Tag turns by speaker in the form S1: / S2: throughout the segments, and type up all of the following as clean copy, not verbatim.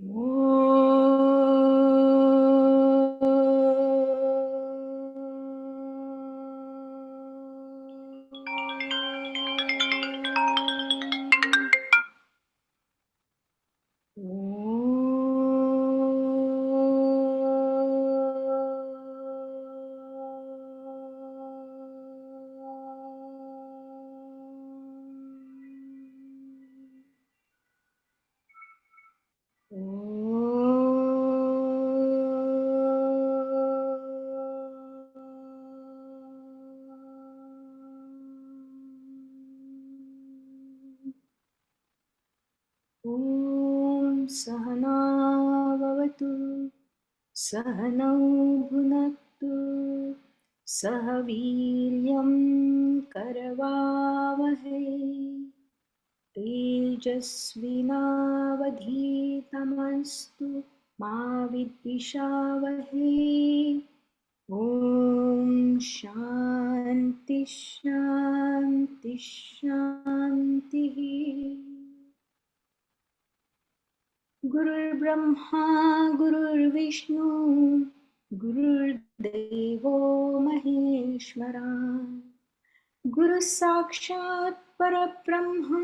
S1: ॐ सहना भवतु सहनौ भुनक्तु सह वीर्यं करवावहै तेजस्विनावधीतमस्तु मा विद्विषावहै। ॐ शान्ति शान्ति शान्तिः। गुरुर्ब्रह्मा गुरुर्विष्णु गुरुर्देवो महेश्वरा गुरुः साक्षात् परब्रह्म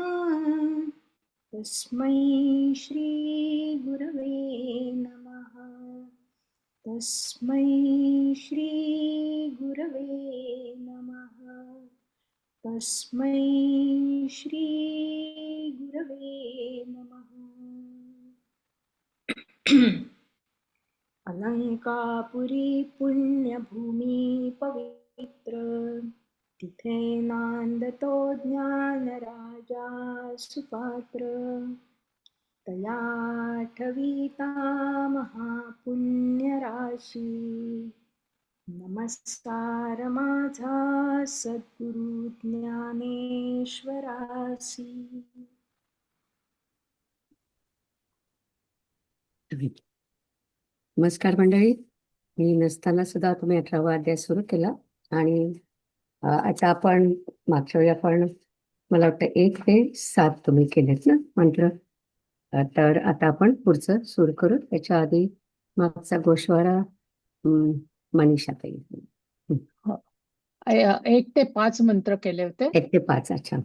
S1: तस्मै श्री गुरवे नमः। तस्मै श्री गुरवे नमः। तस्मै श्री गुरवे नमः। अलंकापुरी पुण्यभूमी पवित्र तिथे नांदतो ज्ञानराजा सुपात्र तया ठविता महापुण्यराशी नमस्कार माझा सद्गुरु ज्ञानेश्वरासी।
S2: नमस्कार मंडळी, मी नसताना सुद्धा तुम्ही 18वा अध्याय सुरू केला आणि आता आपण मागच्या वेळी आपण मला वाटतं 1 ते 7 तुम्ही केलेत ना मंत्र. तर आता आपण पुढचं सुरू करू. त्याच्या आधी मागचा गोषवारा मनीषा ताई.
S3: 1 ते 5 मंत्र केले होते.
S2: 1 ते 5. अच्छा.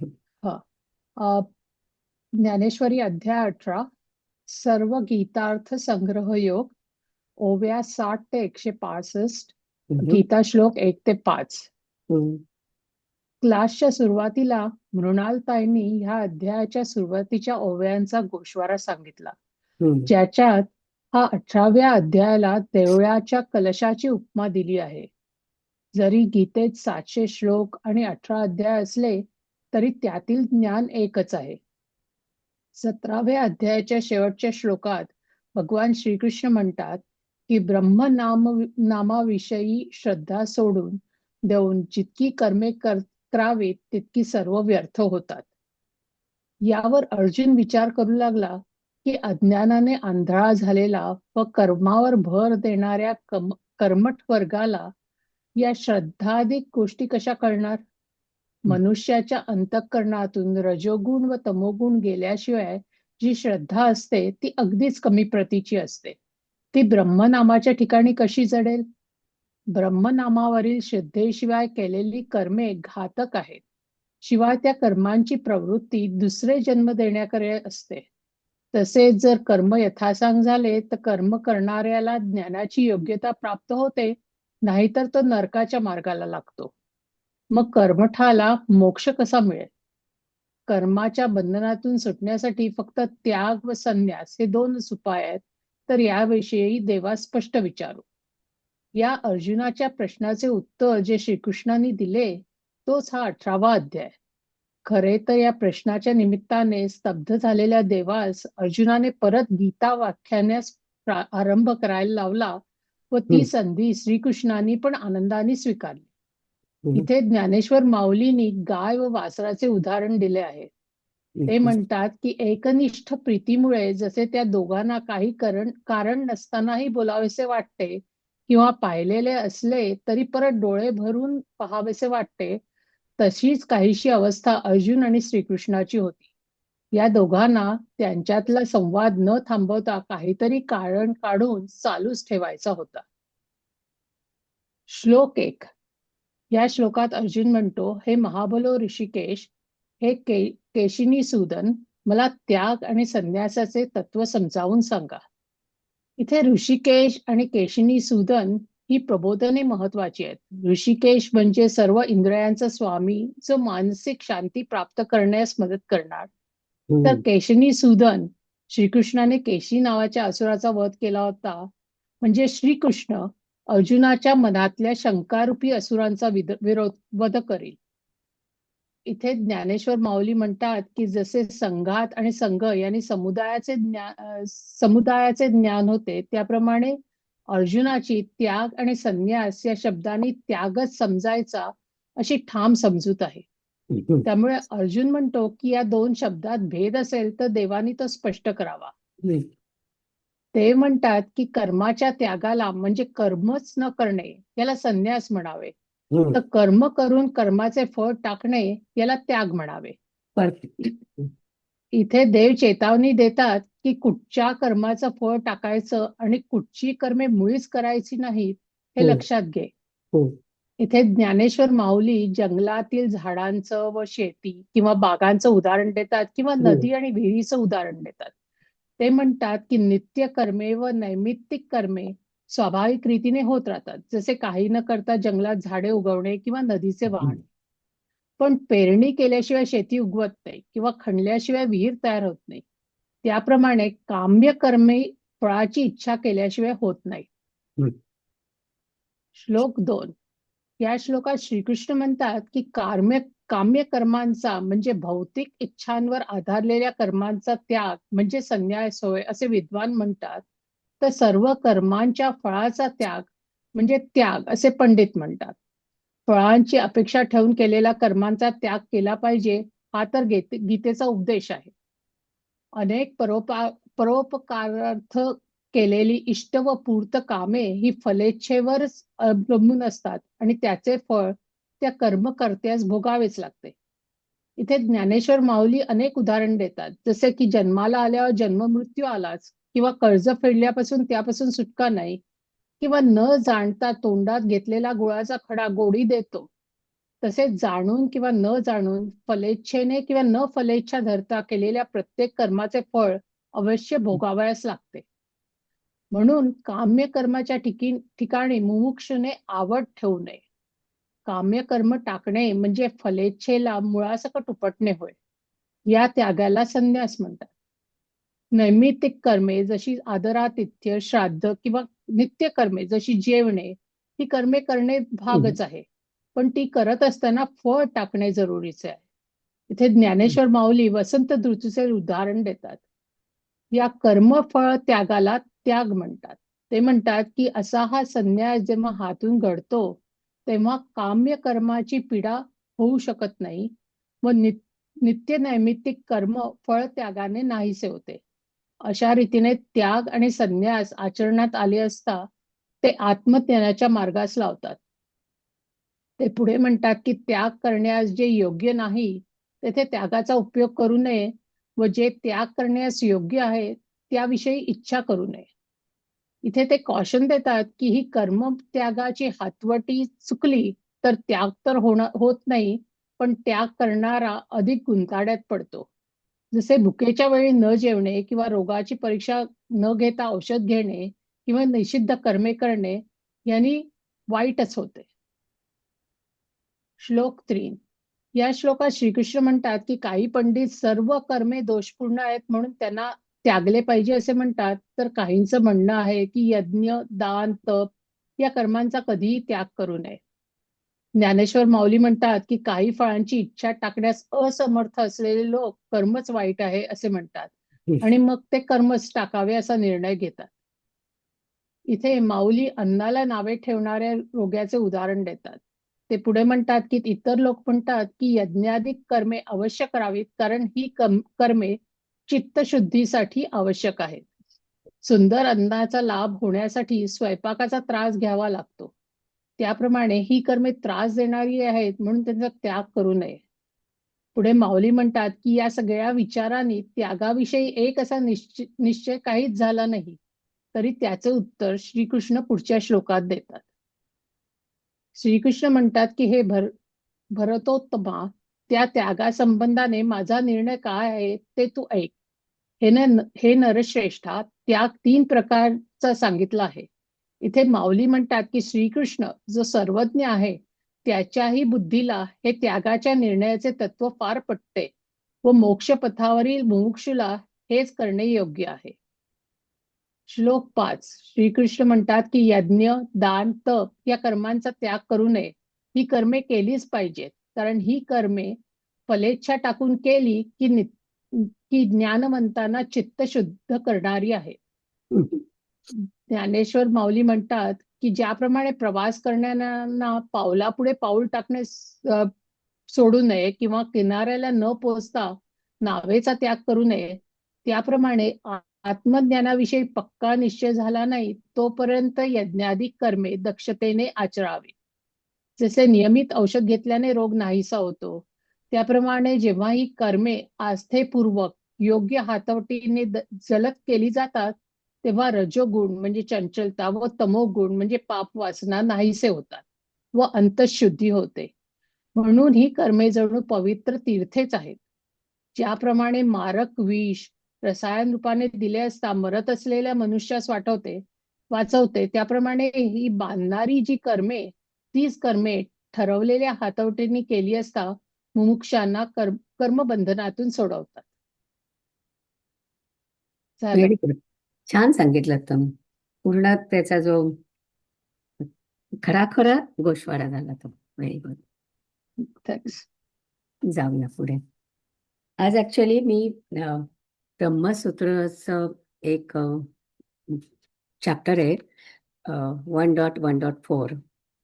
S3: ज्ञानेश्वरी अध्याय 18 सर्व गीतार्थ संग्रह योग ओव्या 60 ते 165 गीता श्लोक 1 ते 5. क्लासच्या सुरुवातीला मृणालताईंनी ह्या अध्यायाच्या सुरुवातीच्या ओव्यांचा गोषवारा सांगितला, ज्याच्यात हा 18व्या अध्यायाला देवळाच्या कलशाची उपमा दिली आहे. जरी गीतेत 700 श्लोक आणि 18 अध्याय असले तरी त्यातील ज्ञान एकच आहे. 17व्या अध्यायाच्या शेवटच्या श्लोकात भगवान श्रीकृष्ण म्हणतात की नामाविषयी श्रद्धा सोडून देऊन जितकी कर्मे करावीत तितकी सर्व व्यर्थ होतात. यावर अर्जुन विचार करू लागला की अज्ञानाने आंधळा झालेला व कर्मावर भर देणाऱ्या कर्मठ वर्गाला या श्रद्धाधिक गोष्टी कशा कळणार? मनुष्याच्या अंतःकरणातून रजोगुण व तमोगुण गेल्याशिवाय जी श्रद्धा असते ती अगदीच कमी प्रतीची असते. ती ब्रह्मनामाच्या ठिकाणी कशी जडेल? ब्रह्मनामावरील श्रद्धेशिवाय केलेली कर्मे घातक आहेत. शिवाय त्या कर्मांची प्रवृत्ती दुसरे जन्म देण्याकडे असते. तसेच जर कर्म यथासांग झाले तर कर्म करणाऱ्याला ज्ञानाची योग्यता प्राप्त होते, नाहीतर तो नरकाच्या मार्गाला लागतो. मग कर्मठाला मोक्ष कसा मिळेल? कर्माच्या बंधनातून सुटण्यासाठी फक्त त्याग व संन्यास हे 2च उपाय आहेत. तर याविषयी देवास स्पष्ट विचारू. या अर्जुनाच्या प्रश्नाचे उत्तर जे श्रीकृष्णांनी दिले तोच हा 18वा अध्याय. खरे तर या प्रश्नाच्या निमित्ताने स्तब्ध झालेल्या देवास अर्जुनाने परत गीता व्याख्यानास आरंभ करायला लावला व ती संधी श्रीकृष्णांनी पण आनंदाने स्वीकारली. इथे ज्ञानेश्वर माऊलींनी गाय व वासराचे उदाहरण दिले आहे. ते म्हणतात की एकनिष्ठ प्रीतीमुळे जसे त्या दोघांना काही कारण नसतानाही बोलावेसे वाटते किंवा पाहिलेले असले तरी परत डोळे भरून पहावेसे वाटते, तशीच काहीशी अवस्था अर्जुन आणि श्रीकृष्णाची होती. या दोघांना त्यांच्यातला संवाद न थांबवता काहीतरी कारण काढून चालूच ठेवायचा होता. श्लोक 1. या श्लोकात अर्जुन म्हणतो, हे महाबलो ऋषिकेश, हे केशिनी सूदन, मला त्याग आणि संन्यासाचे तत्व समजावून सांगा. इथे ऋषिकेश आणि केशिनी सूदन ही प्रबोधने महत्वाची आहेत. ऋषिकेश म्हणजे सर्व इंद्रियांचा स्वामी, जो मानसिक शांती प्राप्त करण्यास मदत करणार. तर केशिनी सूदन, श्रीकृष्णाने केशी नावाच्या असुराचा वध केला होता, म्हणजे श्रीकृष्ण अर्जुनाच्या मनातल्या शंकारूपी असुरांचा वध करील. इथे ज्ञानेश्वर माऊली म्हणतात की जसे संघात आणि संघ यांनी समुदायाचे ज्ञान होते, त्याप्रमाणे अर्जुनाची त्याग आणि संन्यास या शब्दांनी त्यागच समजायचा अशी ठाम समजूत आहे. त्यामुळे अर्जुन म्हणतो की या दोन शब्दात भेद असेल तर देवानी तो स्पष्ट करावा. ते म्हणतात की कर्माच्या त्यागाला म्हणजे कर्मच न करणे याला संन्यास म्हणावे, तर कर्म करून कर्माचे फळ टाकणे याला त्याग म्हणावे. इथे देव चेतावणी देतात की कुठच्या कर्माचं फळ टाकायचं आणि कुठची कर्मे मुळीच करायची नाहीत हे लक्षात घे. इथे ज्ञानेश्वर माऊली जंगलातील झाडांचं व शेती किंवा बागांचं उदाहरण देतात किंवा नदी आणि विहिरीचं उदाहरण देतात. ते म्हणतात की नित्य कर्मे व नैमित्तिक कर्मे स्वाभाविक रीतीने होत राहतात, जसे काही न करता जंगलात झाडे उगवणे किंवा नदीचे वाहणे. पण पेरणी केल्याशिवाय शेती उगवत नाही किंवा खणल्याशिवाय विहीर तयार होत नाही. त्याप्रमाणे काम्य कर्मे फळाची इच्छा केल्याशिवाय होत नाही. श्लोक 2. या श्लोकात श्रीकृष्ण म्हणतात की काम्य कर्मांचा म्हणजे भौतिक इच्छांवर आधारलेल्या कर्मांचा त्याग म्हणजे संन्यास होय असे विद्वान म्हणतात, तर सर्व कर्मांच्या फळाचा त्याग म्हणजे त्याग असे पंडित म्हणतात. फळांची अपेक्षा ठेवून केलेल्या कर्मांचा त्याग केला पाहिजे हा तर गीतेचा उपदेश आहे. अनेक परोपकारार्थ केलेली इष्ट व पूर्त कामे ही फलेच्छेवरच अवलंबून असतात आणि त्याचे फळ त्या कर्मकर्त्यास भोगावेच लागते. इथे ज्ञानेश्वर माऊली अनेक उदाहरण देतात, जसे की जन्माला आल्यावर जन्म मृत्यू आलाच, किंवा कर्ज फेडल्यापासून त्यापासून सुटका नाही, किंवा न जाणता तोंडात घेतलेला गुळाचा खडा गोडी देतो. तसेच जाणून किंवा न जाणून फलेच्छेने किंवा न फलेच्छा धरता केलेल्या प्रत्येक कर्माचे फळ अवश्य भोगावयास लागते. म्हणून काम्य कर्माच्या ठिकाणी मुमुक्षुने आवड ठेवू नये. काम्य कर्म टाकणे म्हणजे फलेच्छेला मुळासकट उपटणे होय. या त्यागाला संन्यास म्हणतात. नैमित्तिक कर्मे जशी आदरातिथ्य, श्राद्ध किंवा नित्य कर्मे जशी जेवणे ही कर्मे करणे भागच आहे, पण ती करत असताना फळ टाकणे जरुरीचे आहे. इथे ज्ञानेश्वर माऊली वसंत ऋतूचे उदाहरण देतात. या कर्मफळ त्यागाला त्याग म्हणतात. ते म्हणतात की असा हा संन्यास जेव्हा हातून घडतो तेव्हा काम्य कर्माची पीडा होऊ शकत नाही व नित्य नैमित्तिक कर्म फळ त्यागाने नाहीसे होते. अशा रीतीने त्याग आणि संन्यास आचरणात आले असता ते आत्मज्ञानाच्या मार्गास लावतात. ते पुढे म्हणतात की त्याग करण्यास जे योग्य नाही तेथे त्यागाचा उपयोग करू नये व जे त्याग करण्यास योग्य आहे त्याविषयी इच्छा करू नये. इथे ते कॉशन देतात की ही कर्म त्यागाची हातवटी चुकली तर त्याग तर होत नाही, पण त्याग करणारा अधिक गुंताड्यात पडतो. जसे भुकेच्या वेळी न जेवणे किंवा रोगाची परीक्षा न घेता औषध घेणे किंवा निषिद्ध कर्मे करणे यांनी वाईटच होते. श्लोक 3. या श्लोकात श्रीकृष्ण म्हणतात की काही पंडित सर्व कर्मे दोषपूर्ण आहेत म्हणून त्यांना त्यागले पाहिजे असे म्हणतात, तर काहींचं म्हणणं आहे की यज्ञ, दान, तप या कर्मांचा कधीही त्याग करू नये. ज्ञानेश्वर माऊली म्हणतात की काही फळांची इच्छा टाकण्यास असमर्थ असलेले लोक कर्मच वाईट आहे असे म्हणतात आणि मग ते कर्मच टाकावे असा निर्णय घेतात. इथे माऊली अन्नाला नावे ठेवणाऱ्या रोग्याचे उदाहरण देतात. ते पुढे म्हणतात की इतर लोक म्हणतात की यज्ञाधिक कर्मे अवश्य करावीत, कारण ही कर्मे चित्तशुद्धीसाठी आवश्यक आहेत. सुंदर अन्नाचा लाभ होण्यासाठी स्वयंपाकाचा त्रास घ्यावा लागतो. त्याप्रमाणे ही कर्मे त्रास देणारी आहेत म्हणून त्यांचा त्याग करू नये. पुढे माऊली म्हणतात की या सगळ्या विचारांनी त्यागाविषयी एक असा निश्चय काहीच झाला नाही, तरी त्याचे उत्तर श्रीकृष्ण पुढच्या श्लोकात देतात. श्रीकृष्ण म्हणतात की हे भरतोत्तमा, त्या त्यागासंबंधाने माझा निर्णय काय आहे ते तू ऐक. हे नरश्रेष्ठा, त्याग 3 प्रकारचा सांगितला आहे. इथे माऊली म्हणतात की श्रीकृष्ण जो सर्वज्ञ आहे, त्याच्याही बुद्धीला हे त्यागाच्या निर्णयाचे तत्व फार पटते व मोक्षपथावरील मुमुक्षूला हेच करणे योग्य आहे. श्लोक 5. श्रीकृष्ण म्हणतात की यज्ञ, दान, तप या कर्मांचा त्याग करू नये. ही कर्मे केलीच पाहिजेत, कारण ही कर्मे फलेच्छा टाकून केली की ज्ञानवंतांना चित्त शुद्ध करणारी आहे. ज्ञानेश्वर माऊली म्हणतात की ज्याप्रमाणे प्रवास करणाऱ्यांना पावलापुढे पाऊल टाकणे सोडू नये किंवा किनाऱ्याला न पोहोचता नावेचा त्याग करू नये, त्याप्रमाणे आत्मज्ञानाविषयी पक्का निश्चय झाला नाही तोपर्यंत यज्ञादी कर्मे दक्षतेने आचरावे. जसे नियमित औषध घेतल्याने रोग नाहीसा होतो, त्याप्रमाणे जेव्हा ही कर्मे आस्थेपूर्वक योग्य हातवटीने जलद केली जातात, तेव्हा रजोगुण म्हणजे चंचलता व तमोगुण म्हणजे पाप वासना नाहीसे होतात व अंतःशुद्धी होते. म्हणून ही कर्मे जणू पवित्र तीर्थेच आहेत. ज्याप्रमाणे मारक विष रसायन रूपाने दिले असता मरत असलेल्या मनुष्यास वाचवते, त्याप्रमाणे ही बांधणारी जी कर्मे, तीच कर्मे ठरवलेल्या हातवटीने केली असता मुमुक्षांना कर्मबंधनातून सोडवतात. झालं.
S2: Very good. छान सांगितलं तुम्ही. पूर्ण त्याचा जो खराखरा गोषवारा झाला तो. Very good.
S3: थँक्स.
S2: जाऊया पुढे. आज ऍक्च्युअली मी ब्रह्मसूत्रचं एक चॅप्टर आहे 1.1.4,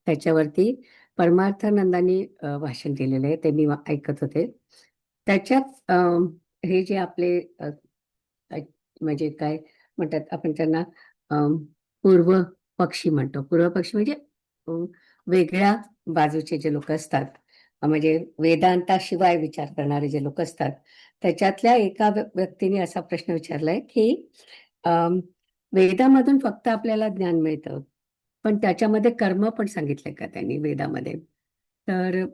S2: त्याच्यावरती परमार्थानंदांनी भाषण दिलेलं आहे, ते मी ऐकत होते. त्याच्यात हे जे आपले म्हणजे काय म्हणतात आपण त्यांना पूर्व पक्षी म्हणतो. पूर्व पक्षी म्हणजे वेगळ्या बाजूचे जे लोक असतात, म्हणजे वेदांताशिवाय विचार करणारे जे लोक असतात, त्याच्यातल्या एका व्यक्तीने असा प्रश्न विचारलाय की वेदामधून फक्त आपल्याला ज्ञान मिळतं, पण त्याच्यामध्ये कर्म पण सांगितलंय का त्यांनी वेदामध्ये? तर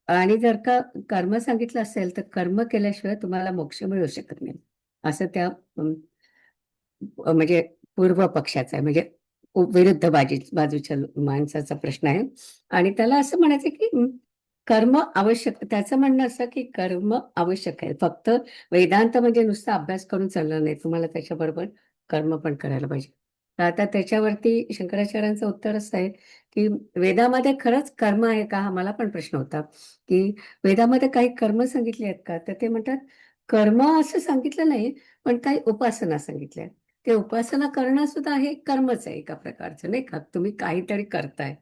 S2: आणि जर का कर्म सांगितलं असेल तर कर्म केल्याशिवाय तुम्हाला मोक्ष मिळू शकत नाही, असं त्या म्हणजे पूर्व पक्षाचा आहे, म्हणजे विरुद्ध बाजूच्या माणसाचा प्रश्न आहे. आणि त्याला असं म्हणायचं की कर्म आवश्यक, त्याचं म्हणणं असं की कर्म आवश्यक आहे, फक्त वेदांत म्हणजे नुसता अभ्यास करून चालणार नाही, तुम्हाला त्याच्याबरोबर कर्म पण करायला पाहिजे. तर आता त्याच्यावरती शंकराचार्यांचं उत्तर असं आहे की वेदामध्ये खरंच कर्म आहे का, हा मला पण प्रश्न होता की वेदामध्ये काही कर्म सांगितले आहेत का? तर ते म्हणतात कर्म असं सांगितलं नाही, पण काही उपासना सांगितल्या. ते उपासना करणं सुद्धा हे कर्मच आहे एका प्रकारचं, नाही का? तुम्ही काहीतरी करताय.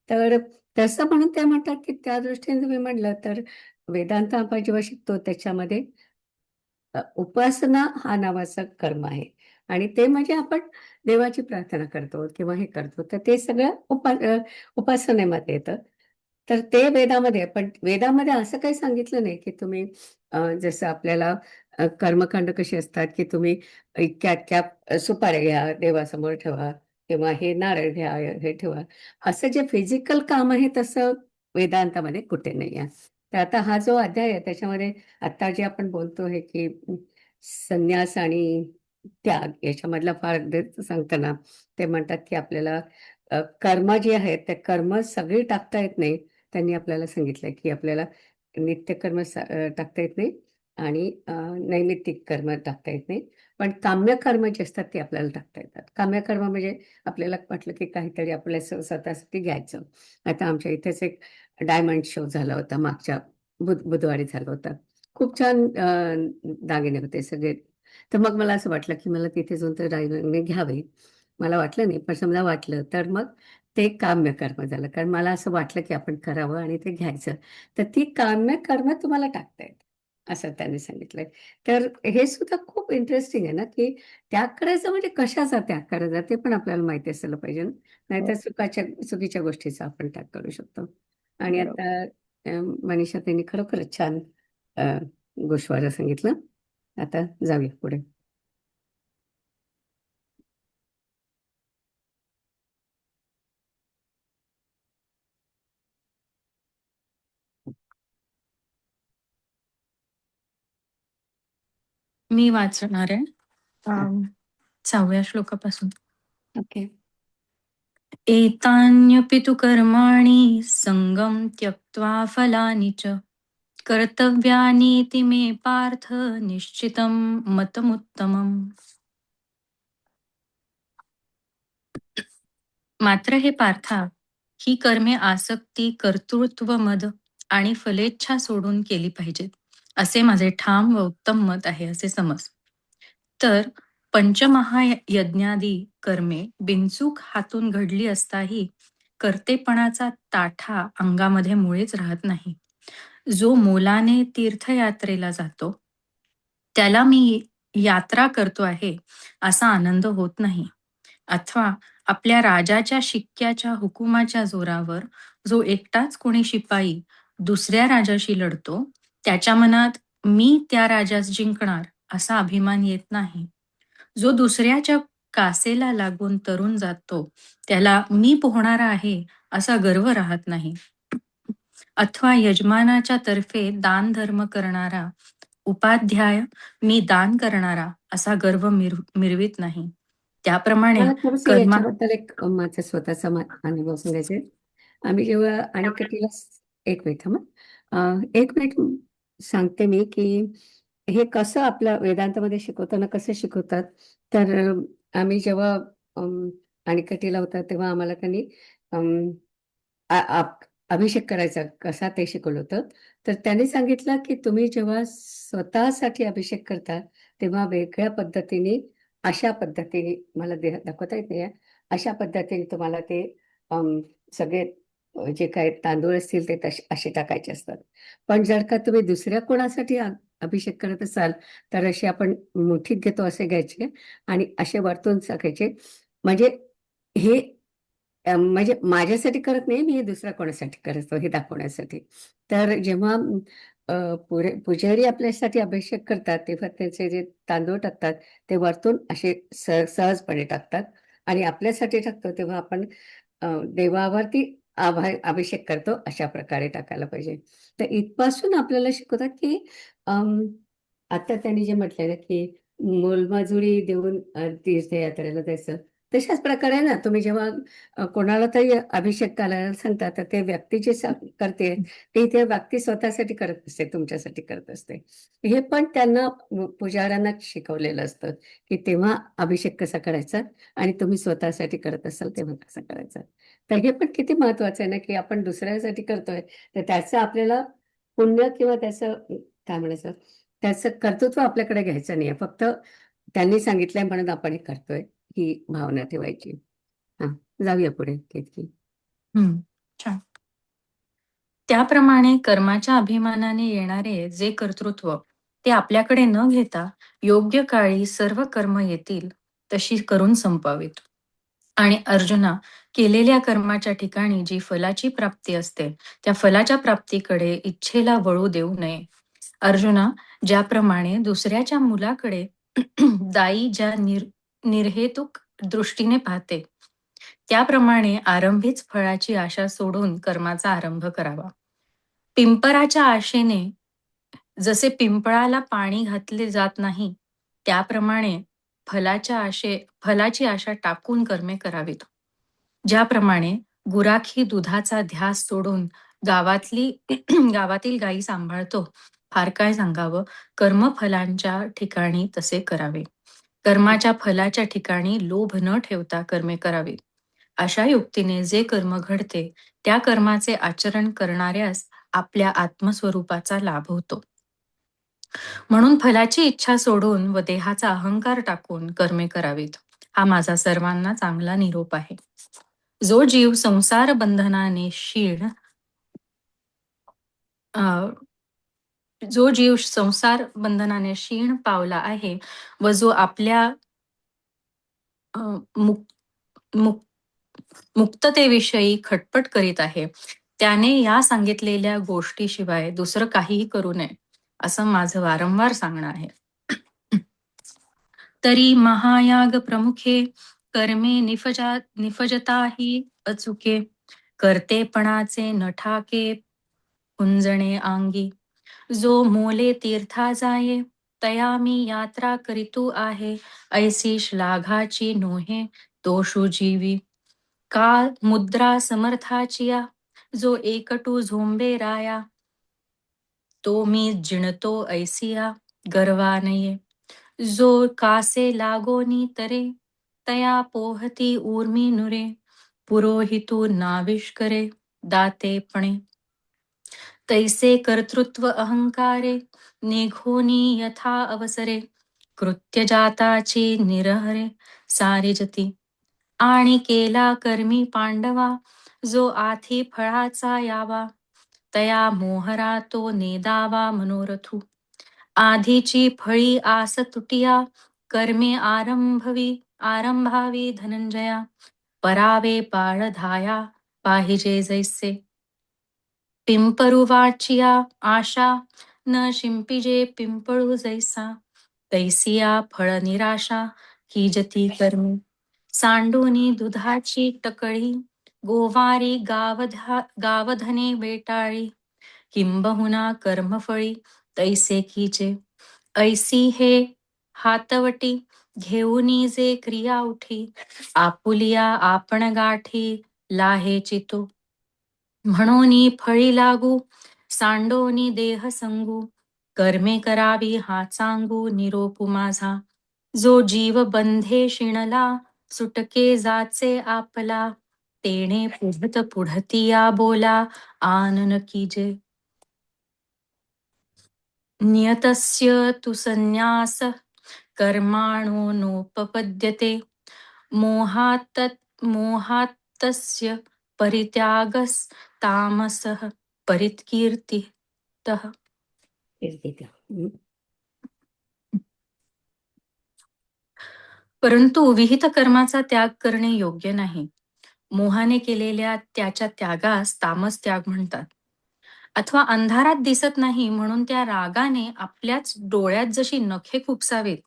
S2: तर तसं म्हणून ते म्हणतात की त्या दृष्टीने तुम्ही म्हणलं तर वेदांत आपण जेव्हा शिकतो त्याच्यामध्ये उपासना हा नावाचा कर्म आहे, आणि ते म्हणजे आपण देवाची प्रार्थना करतो किंवा हे करतो, तर ते सगळं उपासनेमध्ये येतं. तर ते वेदामध्ये आहे. पण वेदामध्ये असं काही सांगितलं नाही की तुम्ही जसं आपल्याला कर्मकांड कशी असतात की तुम्ही इतक्या इतक्या सुपाऱ्या घ्या, देवासमोर ठेवा, किंवा हे नारळ घ्या, हे ठेवा, असं जे फिजिकल काम आहे तसं वेदांतामध्ये कुठे नाही आहे. तर आता हा जो अध्याय आहे त्याच्यामध्ये आता जे आपण बोलतो आहे की संन्यास आणि त्याग याच्यामधला फार सांगताना ते म्हणतात की आपल्याला कर्म जी आहेत ते कर्म सगळी टाकता येत नाही. त्यांनी आपल्याला सांगितलंय की आपल्याला नित्यकर्म टाकता येत नाही आणि नैमित्तिक कर्म टाकता येत नाही, पण काम्य कर्म जे असतात ते आपल्याला टाकता येतात. काम्य कर्म म्हणजे आपल्याला वाटलं की काहीतरी आपल्या स्वतःसाठी घ्यायचं. आता आमच्या इथेच एक डायमंड शो झाला होता, मागच्या बुधवारी झाला होता. खूप छान दागिने होते सगळे. तर मग मला असं वाटलं की मला तिथे जाऊन तर दागिने घ्यावे. मला वाटलं नाही, पण समजा वाटलं तर मग ते काम्य कर्म झालं, कारण मला असं वाटलं की आपण करावं आणि ते घ्यायचं. तर ती काम्य कर्म तुम्हाला टाकता येत असं त्यांनी सांगितलंय. तर हे सुद्धा खूप इंटरेस्टिंग आहे ना, की त्याग करायचं म्हणजे कशाचा त्याग करायचा ते पण आपल्याला माहिती असायला पाहिजे ना. नाहीतर चुकीच्या गोष्टीचा आपण त्याग करू शकतो. आणि
S3: बरोबर.
S2: आता मनीषा त्यांनी खरोखरच छान गोष्वाला सांगितलं. आता जाऊया पुढे.
S4: मी वाचणार आहे 6व्या श्लोकापासून.
S2: ओके.
S4: एतान्यपि तु कर्माणि संगम त्यक्त्वा फलानि च कर्तव्यानीति मे पार्थ निश्चितं मतमुत्तमम्. मात्र हे पार्था, ही कर्मे आसक्ती, कर्तृत्व, मद आणि फलेच्छा सोडून केली पाहिजेत, असे माझे ठाम व उत्तम मत आहे असे समज. तर पंचमहायज्ञादी कर्मे बिनचूक हातून घडली असताही कर्तेपणाचा ताठा अंगामध्ये मुळीच राहत नाही. जो मोलाने तीर्थयात्रेला जातो त्याला मी यात्रा करतो आहे असा आनंद होत नाही. अथवा आपल्या राजाच्या शिक्क्याच्या हुकुमाच्या जोरावर जो एकटाच कोणी शिपाई दुसऱ्या राजाशी लढतो त्याच्या मनात मी त्या राजास जिंकणार असा अभिमान येत नाही. जो दुसऱ्याच्या कासेला लागून तरून जातो त्याला मी पोहणारा आहे असा गर्व राहत नाही. अथवा यजमानाच्या तर्फे दान धर्म करणारा उपाध्याय मी दान करणारा असा गर्व मिरवित नाही. त्याप्रमाणे
S2: मला थोडंसं
S4: कर्मा
S2: याच्याबद्दल एक माझा स्वतःचा अनुभव सांगायचे. आम्ही जेव्हा अणेकटीला एक मिनिट एक मिनिट सांगते मी की हे कसं आपल्या वेदांतामध्ये शिकवताना कसं शिकवतात. तर आम्ही जेव्हा अणेकटीला होता तेव्हा आम्हाला त्यांनी अभिषेक करायचा कसा ते शिकवलं होतं. तर त्यांनी सांगितलं की तुम्ही जेव्हा स्वतःसाठी अभिषेक करता तेव्हा वेगळ्या पद्धतीने अशा पद्धतीने मला दाखवता येत नाही अशा पद्धतीने तुम्हाला ते सगळे जे काही तांदूळ असतील ते असे टाकायचे असतात. पण जर का तुम्ही दुसऱ्या कोणासाठी अभिषेक करत असाल तर असे आपण मुठीत घेतो असे घ्यायचे आणि असे वरतून टाकायचे. म्हणजे हे म्हणजे माझ्यासाठी करत नाही, मी दुसऱ्या कोणासाठी करतो हे दाखवण्यासाठी. तर जेव्हा पुजारी आपल्यासाठी अभिषेक करतात तेव्हा त्याचे जे तांदूळ टाकतात ते वरतून असे सहजपणे टाकतात आणि आपल्यासाठी टाकतो तेव्हा आपण देवावरती अभिषेक करतो अशा प्रकारे टाकायला पाहिजे. तर इथपासून आपल्याला शिकवतात की आता त्यांनी जे म्हटलेलं की मोलमजुरी देऊन तीर्थयात्रेला जायचं. तशाच प्रकारे ना तुम्ही जेव्हा कोणाला तरी अभिषेक करायला सांगता तर ते व्यक्ती जे करते ते व्यक्ती स्वतःसाठी करत असते, तुमच्यासाठी करत असते. हे पण त्यांना पुजाऱ्यांना शिकवलेलं असतं की तेव्हा अभिषेक कसा करायचा आणि तुम्ही स्वतःसाठी करत असाल तेव्हा कसा करायचा. तर हे पण किती महत्वाचं आहे ना की आपण दुसऱ्यासाठी करतोय तर त्याचं आपल्याला पुण्य किंवा त्याचं काय म्हणायचं त्याचं कर्तृत्व आपल्याकडे घ्यायचं नाही. फक्त त्यांनी सांगितलंय म्हणून आपण हे करतोय ही भावना ठेवायची. जाऊया पुढे केतकी.
S4: छान. त्याप्रमाणे कर्माच्या अभिमानाने येणारे जे कर्तृत्व ते आपल्याकडे न घेता योग्य काळी सर्व कर्म येतील तशी करून संपवावीत. आणि अर्जुना, केलेल्या कर्माच्या ठिकाणी जी फलाची प्राप्ती असते त्या फलाच्या प्राप्तीकडे इच्छेला वळू देऊ नये. अर्जुना, ज्याप्रमाणे दुसऱ्याच्या मुलाकडे दाई ज्या निर्हेतुक दृष्टीने पाहते त्याप्रमाणे आरंभीच फळाची आशा सोडून कर्माचा आरंभ करावा. पिंपराच्या आशेने जसे पिंपळाला पाणी घातले जात नाही त्याप्रमाणे फलाची आशा टाकून कर्मे करावीत. ज्याप्रमाणे गुराखी दुधाचा ध्यास सोडून गावातील गायी सांभाळतो, फार काय सांगावं, कर्मफलांच्या ठिकाणी तसे करावे. कर्माच्या फलाच्या ठिकाणी लोभ न ठेवता कर्मे करावीत. अशा युक्तीने जे कर्म घडते त्या कर्माचे आचरण करणाऱ्यास आपल्या आत्मस्वरूपाचा लाभ होतो. म्हणून फलाची इच्छा सोडून व देहाचा अहंकार टाकून कर्मे करावीत. हा माझा सर्वांना चांगला निरोप आहे. जो जीव संसार बंधनाने क्षीण पावला आहे व जो आपल्या मुक्ततेविषयी खटपट करीत आहे त्याने या सांगितलेल्या गोष्टीशिवाय दुसरं काहीही करू नये. असं माझं वारंवार सांगणं आहे. तरी महायाग प्रमुखे कर्मे निफजताही अचुके, करतेपणाचे नठाके कुंजणे अंगी. जो मोले तीर्था जाये, तया मी यात्रा करीतू आहे. ऐसी श्लाघाची नोहे दोषू जीवी. का मुद्रा समर्थाचिया, जो एकटू झोंबे राया. तो मी जिणतो ऐसिया गर्वा नये. जो कासे लागोनी तरे, तया पोहती ऊर्मी नुरे. पुरोहितू नाविष्करे दातेपणे. तैसे कर्तृत्व अहंकारे, निघोनी यथा अवसरे. कृत्य जाताची निरहरे सारिजती. आणि केला कर्मी पांडवा, जो आधी फळाचा यावा. तया मोहरा तो नेदावा मनोरथू. आधीची फळी आस तुटिया, कर्मे आरंभावी धनंजया. परावे पाळधाया पाहिजे जैसे. पिंपरुवाचिया आशा, न शिंपिजे पिंपळू जैसा. तैसिया फळ निराशा, कीजती कर्मी. सांडूनी दुधाची टकळी, गोवारी गावधने वेटाळी. किंबहुना कर्मफळी तैसे कीचे. ऐसी हे हातवटी, घेऊनी जे क्रिया उठी. आपुलिया आपण गाठी लाहेची तो. म्हणूनी फळी लागू, सांडोनी देह संगू. कर्मे करावी हा चांगू निरोपू माझा. जो जीव बंधे शिणला, सुटके जाचे आपला. तेणे पुढत पुढतिया बोला आनन कीजे. नियतस्य तु संन्यास कर्माणो नोपपद्यते. मोहात्तस्य परित्यागस्तामसः परिकीर्तितः.
S2: कीर्तिका. हम्म.
S4: परंतु विहित कर्माचा त्याग करणे योग्य नाही. मोहाने केलेल्या त्याच्या त्यागास तामस त्याग म्हणतात. अथवा अंधारात दिसत नाही म्हणून त्या रागाने आपल्याच डोळ्यात जशी नखे खुपसावीत,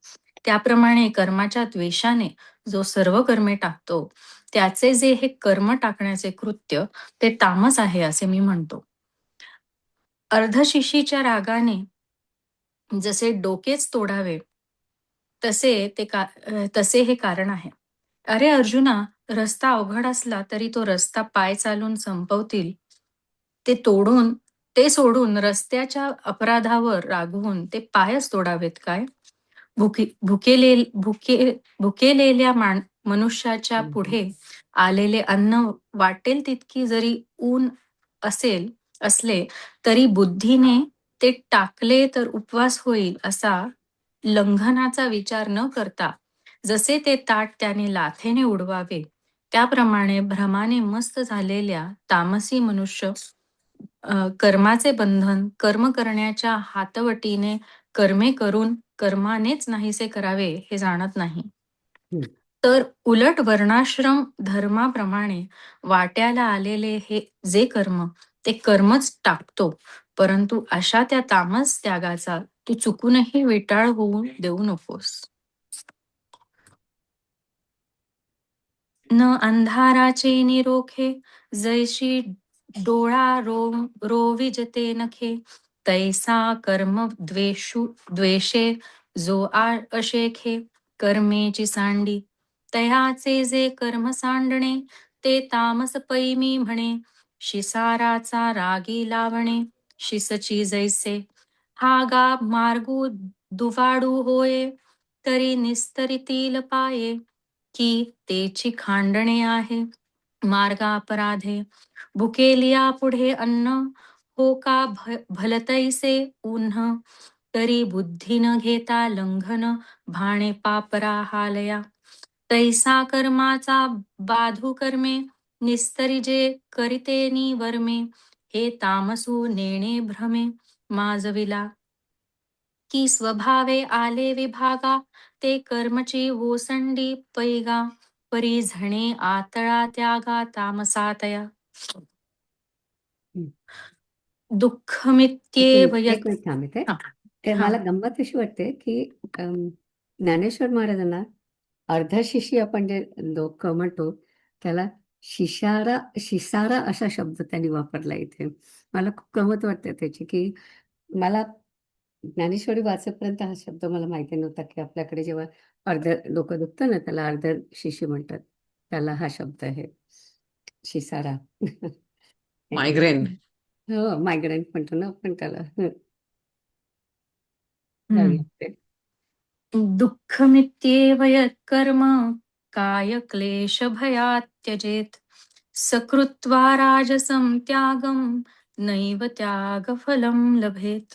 S4: त्याप्रमाणे कर्माच्या द्वेषाने जो सर्व कर्मे टाकतो, त्याचे जे हे कर्म टाकण्याचे कृत्य ते तामस आहे असे मी म्हणतो. अर्धशिशीच्या रागाने जसे डोकेच तोडावे, तसे हे कारण आहे. अरे अर्जुना, रस्ता अवघड असला तरी तो रस्ता पाय चालून संपवतील ते सोडून रस्त्याच्या अपराधावर रागवून ते पायच तोडावेत काय? भुकेलेल्या मनुष्याच्या पुढे आलेले अन्न वाटेल तितकी जरी ऊन असले तरी बुद्धीने ते टाकले तर उपवास होईल असा लंघनाचा विचार न करता जसे ते ताट त्याने लाथेने उडवावे, त्याप्रमाणे भ्रमाने मस्त झालेल्या तामसी मनुष्य कर्माचे बंधन कर्म करण्याच्या हातवटीने कर्मे करून कर्मानेच नाहीसे करावे हे जाणत नाही.
S2: हम्म.
S4: तर उलट वर्णाश्रम धर्माप्रमाणे वाट्याला आलेले हे जे कर्म ते कर्मच टाकतो. परंतु अशा त्या तामस त्यागाचा तू चुकूनही विटाळ होऊ देऊ नकोस. न अंधाराचे निरोखे, जैशी डोळा रोविजते नखे. तैसा कर्म द्वेषे जो अशेखे, कर्मेची सांडी. तयाचे जे कर्म सांडणे, ते तामस पै मी म्हणे. शिसाराचा रागी लावणे, शिसची जैसे. हा गा मार्गू दुवाडू होये, तरी निस्तरितील पाये. की तेची खांडणे आहे मार्गा अपराधे. भुकेलिया पुढे अन्न, हो का भलतैसे उन्ह. तरी बुद्धी न घेता लंघन, भाणे पापरा हालया. तैसा कर्माचा बाधू कर्मे, निस्तरिजे करितेनी वर्मे. हे तामसू नेणे भ्रमे माजविला. की स्वभावे आले विभागा, ते कर्मची ओसंडी पैगा. परी झणे आतळा त्यागा तामसातया.
S2: हम्म.
S4: दुःखमित्येव
S2: एक मिनिट थांब इथे.
S4: हा.
S2: ते
S4: हा.
S2: मला गंमत अशी वाटते की ज्ञानेश्वर महाराजांना अर्ध शिशी आपण जे लोक म्हणतो त्याला शिसारा असा शब्द त्यांनी वापरला इथे. मला खूप गंमत वाटते त्याची की मला ज्ञानेश्वरी वाचेपर्यंत हा शब्द मला माहिती नव्हता की आपल्याकडे जेव्हा अर्ध डोकं दुखतं ना त्याला अर्ध शिशी म्हणतात. त्याला हा शब्द आहे शिसारा.
S5: मायग्रेन.
S2: हो, मायग्रेन म्हणतो ना आपण त्याला.
S4: हम्म. दुःखमित्येव यत्कर्म काय क्लेशभयात् त्यजेत् सकृत्वा राजसं त्यागं नैव त्यागफलं लभेत.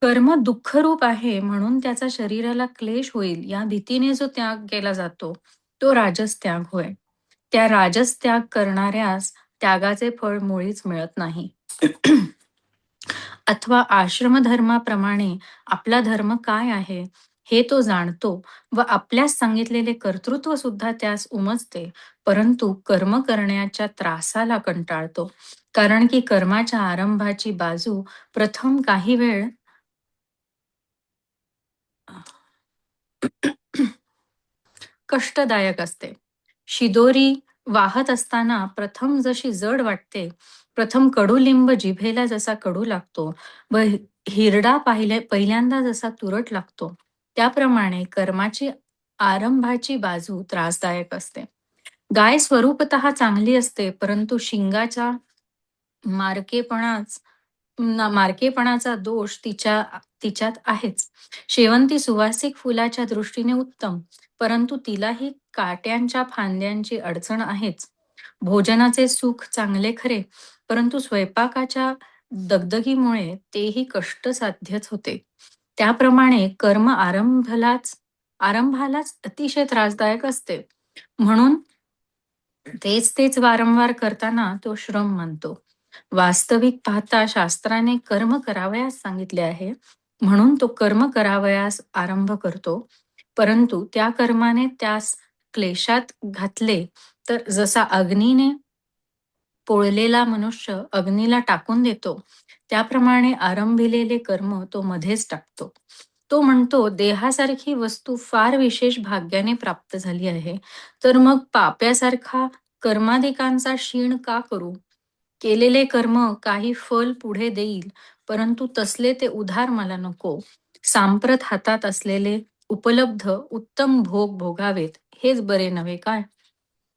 S4: कर्म दुःखरूप आहे म्हणून त्याचा शरीराला क्लेश होईल या भीतीने जो त्याग केला जातो तो राजस त्याग होय. त्या राजस त्याग करणाऱ्यास त्यागाचे फळ मुळीच मिळत नाही. अथवा आश्रमधर्माप्रमाणे आपला धर्म काय आहे हे तो जाणतो व आपल्यास सांगितलेले कर्तृत्व सुद्धा त्यास उमजते, परंतु कर्म करण्याच्या त्रासाला कंटाळतो. कारण की कर्माच्या आरंभाची बाजू प्रथम काही वेळ कष्टदायक असते. शिदोरी वाहत असताना प्रथम जशी जड वाटते, प्रथम कडुलिंब जिभेला जसा कडू लागतो व हिरडा पहिल्यांदा जसा तुरट लागतो, त्याप्रमाणे कर्माची आरंभाची बाजू त्रासदायक असते. गाय स्वरूपतः चांगली असते, परंतु शिंगाचा मारकेपणाच मारकेपणाचा दोष तिच्यात आहेच. शेवंती सुवासिक फुलाच्या दृष्टीने उत्तम, परंतु तिलाही काट्यांच्या फांद्यांची अडचण आहेच. भोजनाचे सुख चांगले खरे, परंतु स्वयंपाकाच्या दगदगीमुळे तेही कष्टसाध्यच होते. त्याप्रमाणे कर्म आरंभालाच अतिशय त्रासदायक असते. म्हणून तेच वारंवार करताना तो श्रम मानतो. वास्तविक पाहता शास्त्राने कर्म करावयास सांगितले आहे, म्हणून तो कर्म करावयास आरंभ करतो. परंतु त्या कर्माने त्यास क्लेशात घातले तर जसा अग्नीने पोळलेला मनुष्य अग्नीला टाकून देतो, त्याप्रमाणे आरंभिलेले कर्म तो मध्येच टाकतो. तो म्हणतो, देहासारखी वस्तू फार विशेष भाग्याने प्राप्त झाली आहे, तर मग पाप्यासारखा कर्माधिकांचा क्षीण का करू? केलेले कर्म काही फल पुढे देईल, परंतु तसले ते उधार मला नको. सांप्रत हातात असलेले उपलब्ध उत्तम भोग भोगावेत, हेच बरे नव्हे काय?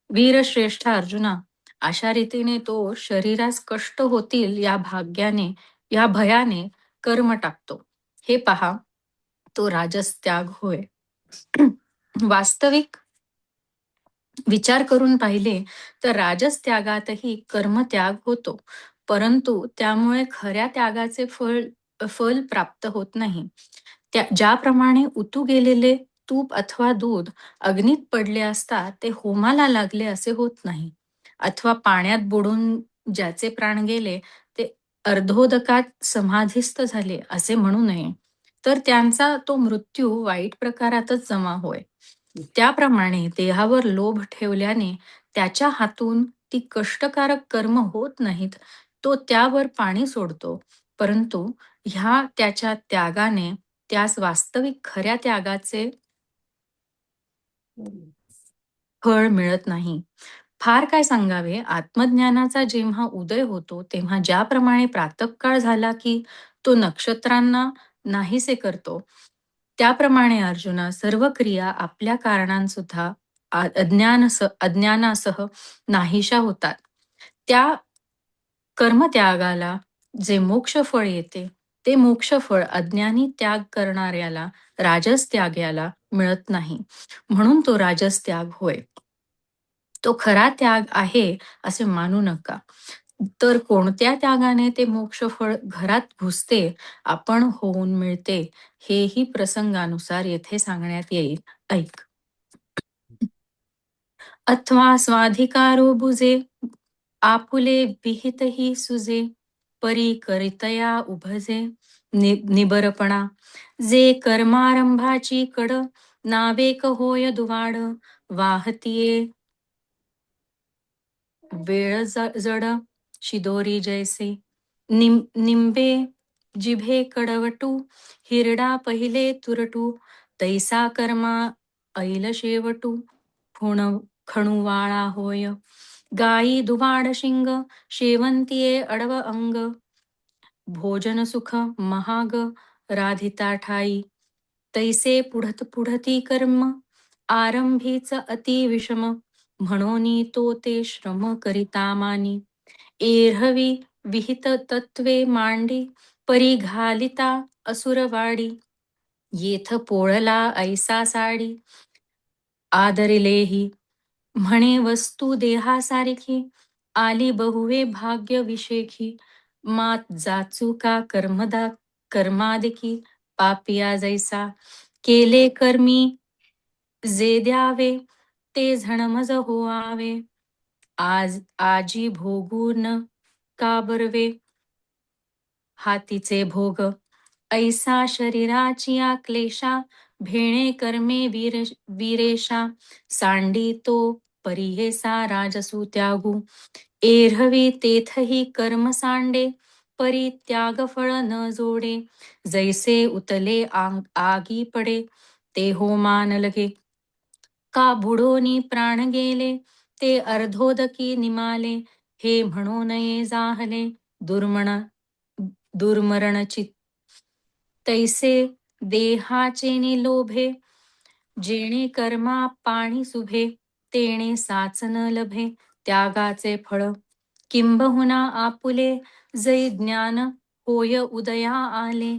S4: वीरश्रेष्ठ अर्जुना, अशा रीतीने तो शरीरास कष्ट होतील या भयाने कर्म टाकतो. हे पहा, तो राजस त्याग होय. वास्तविक विचार करून पाहिले तर राजस त्यागातही कर्मत्याग होतो, परंतु त्यामुळे खऱ्या त्यागाचे फल प्राप्त होत नाही. ज्याप्रमाणे उतू गेलेले तूप अथवा दूध अग्नीत पडले असता ते होमाला लागले असे होत नाही, अथवा पाण्यात बुडून ज्याचे प्राण गेले ते अर्धोदकात समाधिस्थ झाले असे म्हणू नये, तर त्यांचा तो मृत्यू वाईट प्रकारातच जमा होय. त्याप्रमाणे देहावर लोभ ठेवल्याने त्याच्या हातून ती कष्टकारक कर्म होत नाहीत. तो त्यावर पाणी सोडतो, परंतु ह्या त्याच्या त्यागाने त्यास वास्तविक खऱ्या त्यागाचे फळ मिळत नाही. फार काय सांगावे, आत्मज्ञानाचा जेव्हा उदय होतो तेव्हा ज्याप्रमाणे प्रातःकाळ झाला की तो नक्षत्रांना नाहीसे करतो, त्याप्रमाणे अर्जुना सर्व क्रिया आपल्या कारणांसुद्धा अज्ञानासह नाहीशा होतात. त्या कर्मत्यागाला जे मोक्षफळ येते ते मोक्षफळ अज्ञानी त्याग करणाऱ्याला राजस त्याग्याला मिळत नाही, म्हणून तो राजस त्याग होय. तो खरा त्याग आहे असे मानू नका. तर कोणत्या त्यागाने ते मोक्षफळ घरात घुसते, आपण होऊन मिळते, हेही प्रसंगानुसार येथे सांगण्यात येईल. ऐक. अथवा स्वाधिकारो बुजे आपुले विहितही सुजे, परी करितया उभजे निबरपणा, जे कर्मारंभाची कड नावेक होय दुवाड, वाहतीये वेळ जड शिदोरी जैसे. निंबे जिभे कडवटू, हिरडा पहिले तुरटू, तैसा कर्मा ऐल शेवटू, खणुवाळा होय. गाई दुवाड शिंग, शेवंतिये अडव अंग, भोजन सुख महाग, राधिता ठाई. तैसे पुढत पुढती कर्म, आरंभीच अति विषम, म्हणून तो ते श्रम करिता मानी. एरहवी विहित तत्वे मांडी, परी घालिता असुरवाडी. येथ पोळला ऐसा साडी, आदरिलेही म्हणे वस्तू देहासारखी. आली बहुवे भाग्य विशेखी, मात जाचू का कर्मादिकी. पापिया जैसा केले कर्मी, जे द्यावे ते झणमज होआवे. आजी भोगून का बरवे, हातीचे भोग. ऐसा शरीराची क्लेशा, भेणे कर्मे वीरेशा. सांडी तो परिहेसा राजसू त्यागू, एरहवी तेथही कर्म सांडे. परित्याग फळ न जोडे, जैसे उतले आगी पडे, ते हो मान लगे. का बुडोनी प्राण गेले, ते अर्धोदकी निमाले. हे म्हणू नये जाहले, दुर्मरण चित. तैसे देहाचे निलोभे, जेणे कर्मा पाणी सुभे. तेणे साचन लभे, त्यागाचे फळ. किंबहुना आपुले, जै ज्ञान होय उदया आले.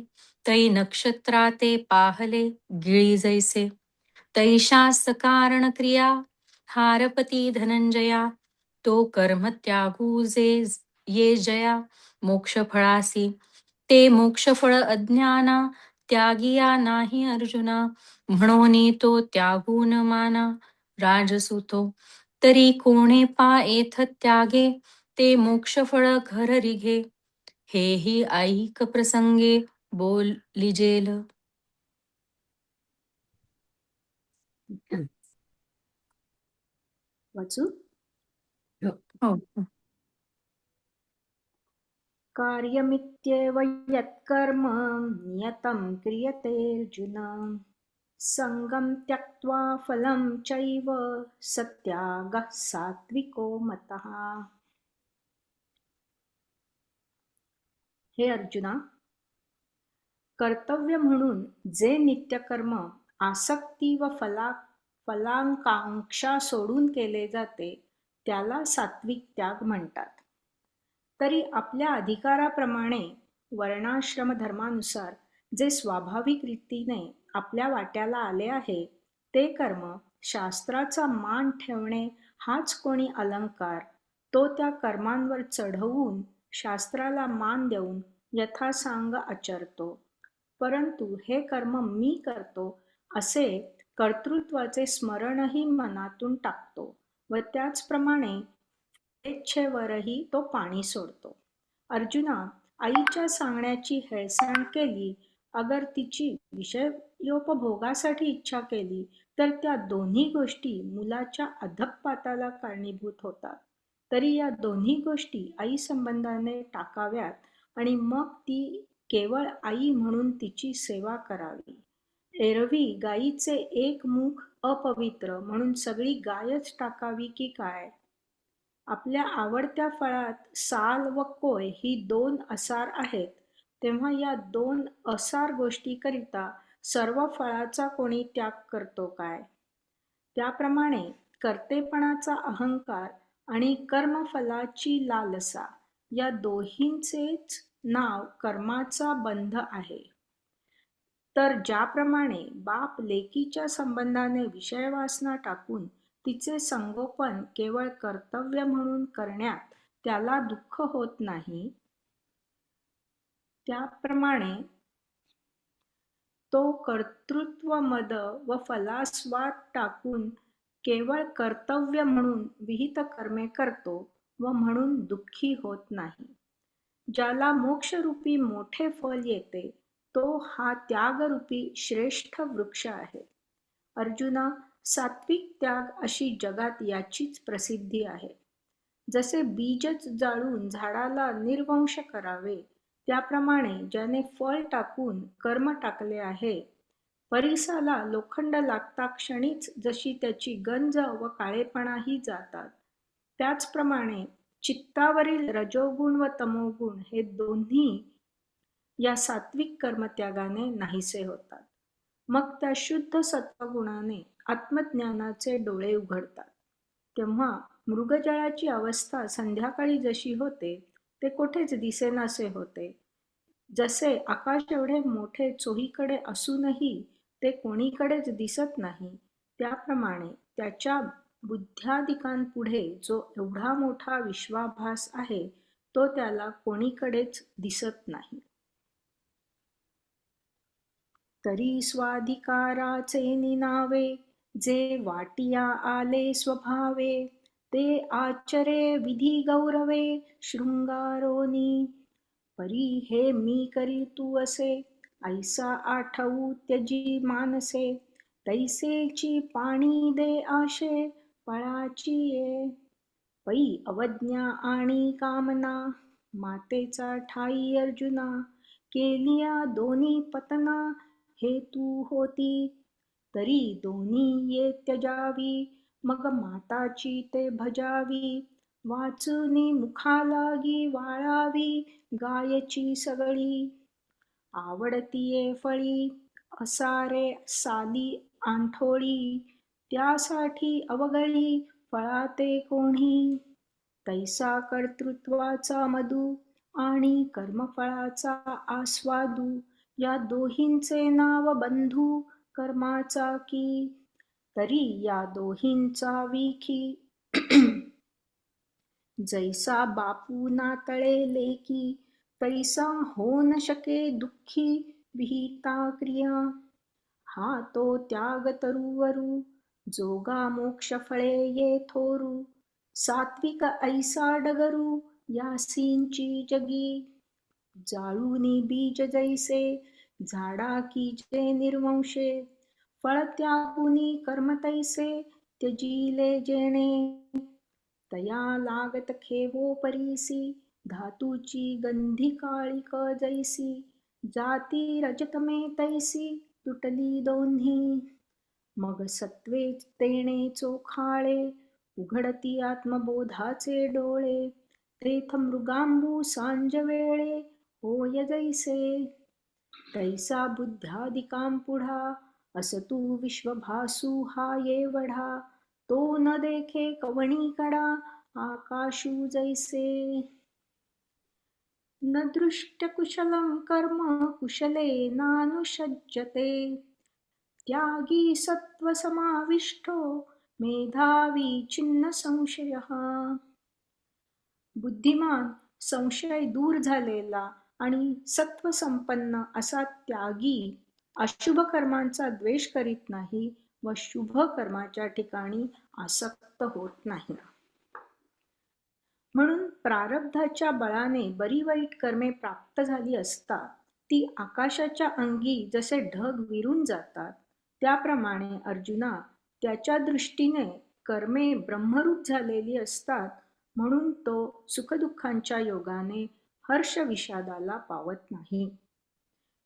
S4: तै नक्षत्रा ते पाहले, गिळी जैसे. तैशा सकारण क्रिया, हारपती धनंजया. तो कर्म त्यागू जे ये जया, मोक्ष फळासी. ते मोक्षफळ अज्ञाना, त्यागिया नाही अर्जुना. म्हणून तो त्यागू न माना, राजसुतो. तरी कोणे येथ त्यागे, ते मोक्षफळ घर रिघे. हेही ऐक प्रसंगे बोलिजेल.
S1: वाचू.
S4: हो.
S1: कार्यमित्येव यत्कर्म नियतं क्रियते अर्जुन, संगं त्यक्त्वा फलं चैव सत्यागः सात्विको मतः. हे अर्जुना, कर्तव्य म्हणून जे नित्यकर्म आसक्ती व फलाकांक्षा सोडून केले जाते, त्याला सात्विक त्याग म्हणतात. तरी आपल्या अधिकाराप्रमाणे वर्णाश्रम धर्मानुसार जे स्वाभाविक रीतीने आपल्या वाट्याला आले आहे, ते कर्म शास्त्राचा मान ठेवणे हाच कोणी अलंकार, तो त्या कर्मांवर चढवून शास्त्राला मान देऊन यथासांग आचरतो. परंतु हे कर्म मी करतो असे कर्तृत्वाचे स्मरणही मनातून टाकतो व त्याचप्रमाणे इच्छेवरही तो पाणी सोडतो. अर्जुना, आईच्या सांगण्याची हेळसांड केली, अगर तिची विषयोपभोगासाठी इच्छा केली, तर त्या दोन्ही गोष्टी मुलाच्या अधःपाताला कारणीभूत होतात. तरी या दोन्ही गोष्टी आई संबंधाने टाकाव्यात आणि मग ती केवळ आई म्हणून तिची सेवा करावी. एरवी गायीचे एक मुख अपवित्र म्हणून सगळी गायच टाकावी की काय? आपल्या आवडत्या फळात साल व कोय ही 2 असार आहेत, तेव्हा या 2 असार गोष्टीकरिता सर्व फळाचा कोणी त्याग करतो काय? त्याप्रमाणे कर्तेपणाचा अहंकार आणि कर्मफलाची लालसा या दोहींचेच नाव कर्माचा बंध आहे. तर ज्याप्रमाणे बाप लेकीच्या संबंधाने विषयवासना टाकून तिचे संगोपन केवळ कर्तव्य म्हणून करण्यात त्याला दुःख होत नाही, त्याप्रमाणे तो कर्तृत्वमद व फलास्वाद टाकून केवळ कर्तव्य म्हणून विहित कर्मे करतो व म्हणून दुःखी होत नाही. ज्याला मोक्षरूपी मोठे फल येते, तो हा त्यागरूपी श्रेष्ठ वृक्ष आहे. अर्जुना, सात्विक त्याग अशी जगात याचीच प्रसिद्धी आहे. जसे बीजच जाळून झाडाला निर्वंश करावे, त्याप्रमाणे ज्याने फळ टाकून कर्म टाकले आहे, परिसाला लोखंड लागता क्षणीच जशी त्याची गंज व काळेपणाही जातात, त्याचप्रमाणे चित्तावरील रजोगुण व तमोगुण हे दोन्ही या सात्विक कर्मत्यागाने नाहीसे होतात. मग त्या शुद्ध सत्वगुणाने आत्मज्ञानाचे डोळे उघडतात. तेव्हा मृगजळाची अवस्था संध्याकाळी जशी होते, ते कोठेच दिसेनासे होते. जसे आकाश एवढे मोठे चोहीकडे असूनही ते कोणीकडेच दिसत नाही, त्याप्रमाणे त्याच्या बुद्ध्यादिकांपुढे जो एवढा मोठा विश्वाभास आहे, तो त्याला कोणीकडेच दिसत नाही. तरी स्वाधिकाराचे निनावे, जे वाटिया आले स्वभावे, ते आचरे विधी गौरवे शृंगारोनी. परी हे मी करी तू असे, ऐसा आठवू त्यजी मानसे, तैसेची पाणी दे आशे फळाची ये. पै अवज्ञा आणि कामना, मातेचा ठाई अर्जुना, केलिया दोन्ही पतना हेतू होती. तरी दोन्ही ये त्यजावी, मग माताची ते भजावी. वाचुनी मुखालागी वाळावी गायची सगळी. आवडतीये फळी असारे साली आंठोळी, त्यासाठी अवगळी फळाते कोणी. तैसा कर्तृत्वाचा मधु आणि कर्मफळाचा आस्वादू, या दोहींचे नाव बंधू कर्माचा की. तरी या दोहींचा विखी, जैसा बापू नातळे लेकी, तैसा हो न शके दुःखी विहिता क्रिया. हा तो त्याग तरुवरू, जोगा मोक्ष फळे ये थोरू. सात्विक ऐसा डगरू, यासींची जगी. जाळूनी बीज जैसे, झाडा की जे निर्वंशे. फळ त्यागुनी कर्म तैसे, त्यजिले जेणे. तया लागत खेवो परीसी, धातूची गंधी काळिक जैसी. जाती रजतमे तैसी, तुटली दोन्ही. मग सत्वे तेणे चोखाळे, उघडती आत्मबोधाचे डोळे. तेथ मृगांबू सांज वेळे, होय जैसे. तैसा बुद्ध्यादिकांपुढा, असतू विश्वभासू हा येवढा. तो न देखे कवणी कडा, आकाशू जैसे. न दृष्ट कुशलं कर्म कुशलेनानुषज्यते, त्यागी सत्वसमाविष्टो मेधावी छिन्न संशयः. बुद्धिमान, संशय दूर झालेला आणि सत्वसंपन्न असा त्यागी अशुभ कर्मांचा द्वेष करीत नाही व शुभ कर्माच्या ठिकाणी आसक्त होत नाही. म्हणून प्रारब्धाच्या बळाने बरी वाईट कर्मे प्राप्त झाली असता ती आकाशाच्या अंगी जसे ढग विरून जातात, त्याप्रमाणे अर्जुना, त्याच्या दृष्टीने कर्मे ब्रह्मरूप झालेली असतात. म्हणून तो सुखदुःखांच्या योगाने हर्ष विषादाला पावत नाही.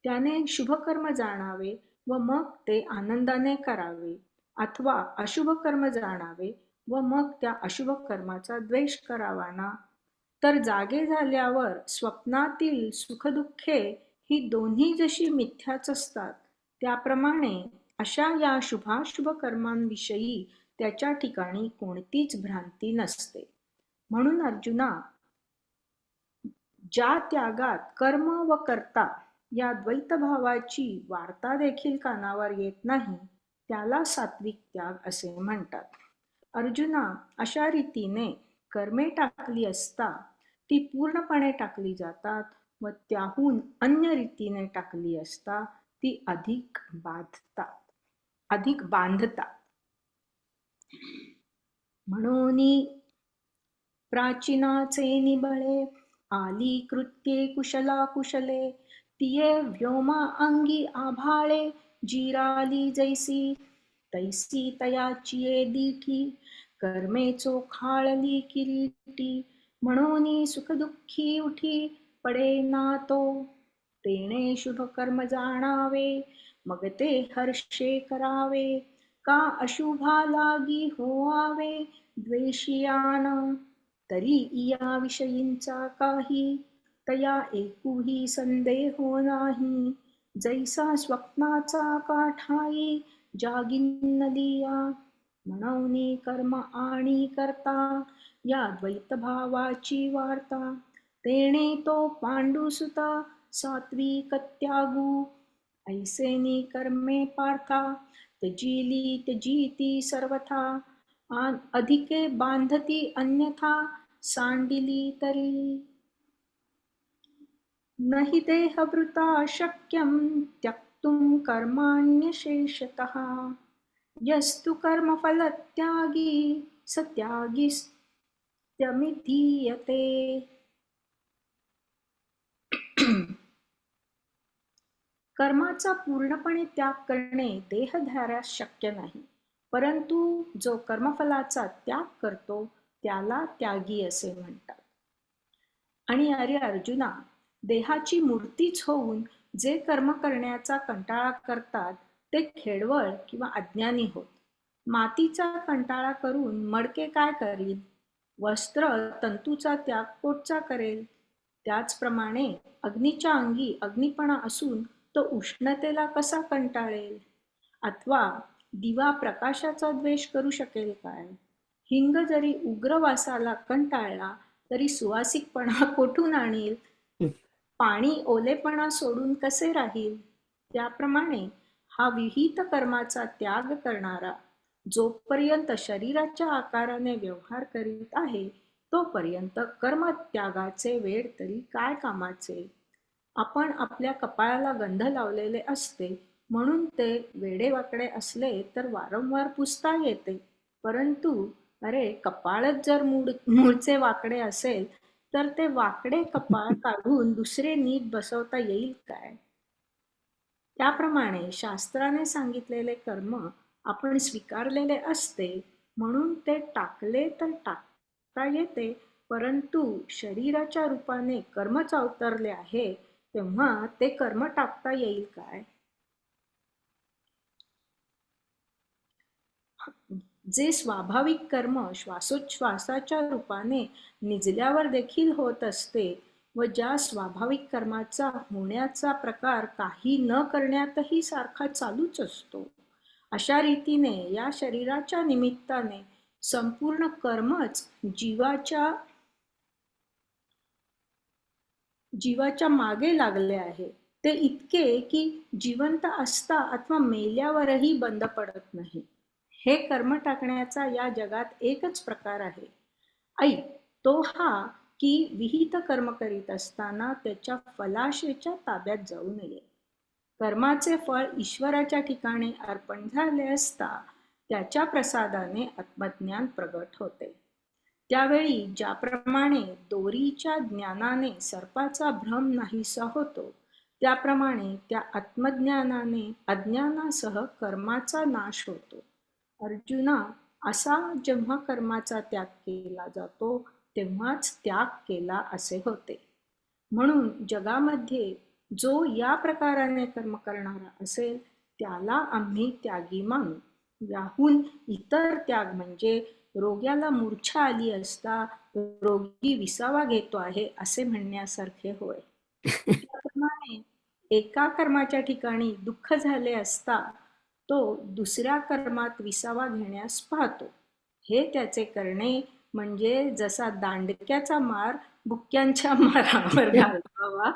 S1: त्याने शुभकर्म जाणावे व मग ते आनंदाने करावे, अथवा अशुभ कर्म जाणावे व मग त्या अशुभ कर्माचा द्वेष करावा ना. तर जागे झाल्यावर स्वप्नातील सुखदुःखे ही दोन्ही जशी मिथ्याच असतात, त्याप्रमाणे अशा या शुभाशुभ कर्मांविषयी त्याच्या ठिकाणी कोणतीच भ्रांती नसते. म्हणून अर्जुना, ज्या त्यागात कर्म व कर्ता या द्वैतभावाची वार्ता देखील कानावर येत नाही, त्याला सात्विक त्याग असे म्हणतात. अर्जुना, अशा रीतीने कर्मे टाकली असता ती पूर्णपणे टाकली जातात व त्याहून अन्य रीतीने टाकली असता ती अधिक बांधतात. म्हणून प्राचीनाचे निबळे, आली कृत्ये कुशला कुशले. तिये व्योमा अंगी आभाळे, जिराली जैसी. तैसी तयाची ये दीठी, कर्मेचो खाळली किरीटी, म्हणून सुखदुःखी उठी पडे ना तो. तेणे शुभ कर्म जाणावे, मग ते हर्षे करावे. का अशुभा लागी होआवे द्वेषियान, तरी या विषयींचा काही तया एकूही संदेहो नाही. जैसा स्वप्नाचा काठाई जागिनलिया, म्हणून कर्म आणि करता या द्वैतभावाची वार्ता. तेणे तो पांडुसुता सात्विक त्यागू, ऐसेनी कर्मे पार्था त्यजीती सर्वथा. अधिके बांधती अन्यथा सांडिली तरी. नहि देहभृता शक्यं त्यक्तुं कर्माण्यशेषतः. यस्तु कर्मफलत्यागी स त्यागीत्यभिधीयते. कर्माचा पूर्णपणे त्याग करणे देहधाऱ्यास शक्य नाही, परंतु जो कर्मफलाचा त्याग करतो त्याला त्यागी असे म्हणतात. आणि अरे अर्जुना, देहाची मूर्तीच होऊन जे कर्म करण्याचा कंटाळा करतात ते खेडवळ किंवा अज्ञानी होत. मातीचा कंटाळा करून मडके काय करील? वस्त्र तंतूचा त्याग पोटचा करेल. त्याचप्रमाणे अग्नीच्या अंगी अग्निपणा असून तो उष्णतेला कसा कंटाळेल? अथवा दिवा प्रकाशाचा द्वेष करू शकेल काय? हिंग जरी उग्र वासाला कंटाळला तरी सुवासिकपणा कोठून आणील? पाणी ओलेपणा सोडून कसे राहील? त्याप्रमाणे हा विहित कर्माचा त्याग करणारा जोपर्यंत शरीराच्या आकाराने व्यवहार करीत आहे तोपर्यंत कर्मत्यागाचे वेळ तरी काय कामाचे? आपण आपल्या कपाळाला गंध लावलेले असते म्हणून ते वेडेवाकडे असले तर वारंवार पुसता येते, परंतु अरे कपाळच जर मूळचे वाकडे असेल तर ते वाकडे कपाळ काढून दुसरे नीट बसवता येईल काय? त्याप्रमाणे शास्त्राने सांगितलेले कर्म आपण स्वीकारलेले असते म्हणून ते टाकले तर टाकता येते, परंतु शरीराच्या रूपाने कर्मच अवतरले आहे तेव्हा ते कर्म टाकता येईल काय? जे स्वाभाविक कर्म श्वासोच्छवासाच्या रूपाने निजल्यावर देखील होत असते व ज्या स्वाभाविक कर्माचा होण्याचा प्रकार काही न करण्यातही सारखा चालूच असतो, अशा रीतीने या शरीराच्या निमित्ताने संपूर्ण कर्मच जीवाच्या मागे लागले आहे. ते इतके की जिवंत असता अथवा मेल्यावरही बंद पडत नाही. हे कर्म टाकण्याचा या जगात एकच प्रकार आहे. ऐक, तो हा की विहित कर्म करीत असताना त्याच्या फलाशेच्या ताब्यात जाऊ नये. कर्माचे फळ ईश्वराच्या ठिकाणी अर्पण झाले असता त्याच्या प्रसादाने आत्मज्ञान प्रगट होते. त्यावेळी ज्याप्रमाणे दोरीच्या ज्ञानाने सर्पाचा भ्रम नाहीसा होतो, त्याप्रमाणे त्या आत्मज्ञानाने अज्ञानासह कर्माचा नाश होतो. अर्जुना, असा जेव्हा कर्माचा त्याग केला जातो तेव्हाच त्याग केला असे होते. म्हणून जगामध्ये जो या प्रकाराने कर्म करणारा असेल त्याला आम्ही त्यागी मानू. याहून इतर त्याग म्हणजे रोग्याला मूर्छा आली असता रोगी विसावा घेतो आहे असे म्हणण्यासारखे होय. त्याप्रमाणे एका कर्माच्या ठिकाणी दुःख झाले असता तो दुसऱ्या कर्मात विसावा घेण्यास पाहतो. हे त्याचे करणे म्हणजे जसा दांडक्याचा मार बुक्क्यांच्या मारावर घालावा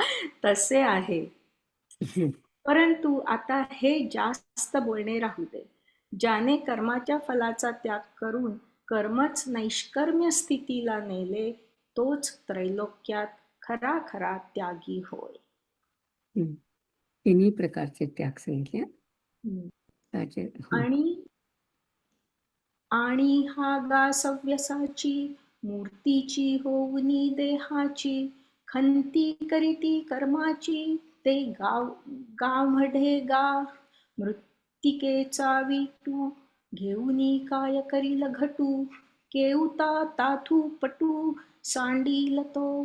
S1: तसे आहे. परंतु आता हे जास्त बोलणे राहू दे. ज्याने कर्माच्या फलाचा त्याग करून कर्मच नैष्कर्म्य स्थितीला नेले तोच त्रैलोक्यात खरा खरा त्यागी होय.
S2: तिन्ही प्रकारचे त्याग सांगितले.
S1: आणि हा गा सव्यसाची मूर्तीची होऊनी देहाची, खंती करीती कर्माची ते गावढे गा. मृत्तिकेचा विटू घेऊनी काय करील घटू, केऊता ताथू पटू सांडील तो.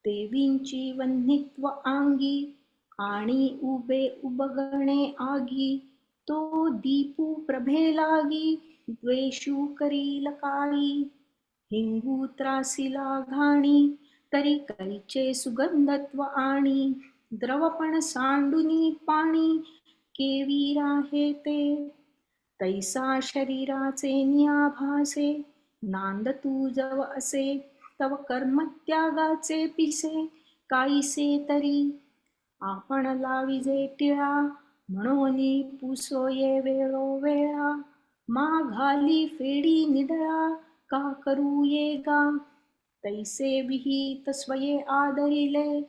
S1: देवींची वन्नित्व अंगी आणि उभे उबगणे आगी. तो दीपू प्रभे लागी द्वेषू करील काळी. हिंगू त्रासिला घाणी तरी करीचे सुगंधत्व आणि. द्रवपण सांडुनी पाणी केवी राहे ते. तैसा शरीराचे नियाभासे नांद तू जव असे. तव कर्मत्यागाचे पिसे काहीसे तरी. आपण लाविजे टिळा म्हणून पुसोये वेळोवेळा. घाली फेडी निडळा का करू ये गा. तैसे विहित स्वये आदरिले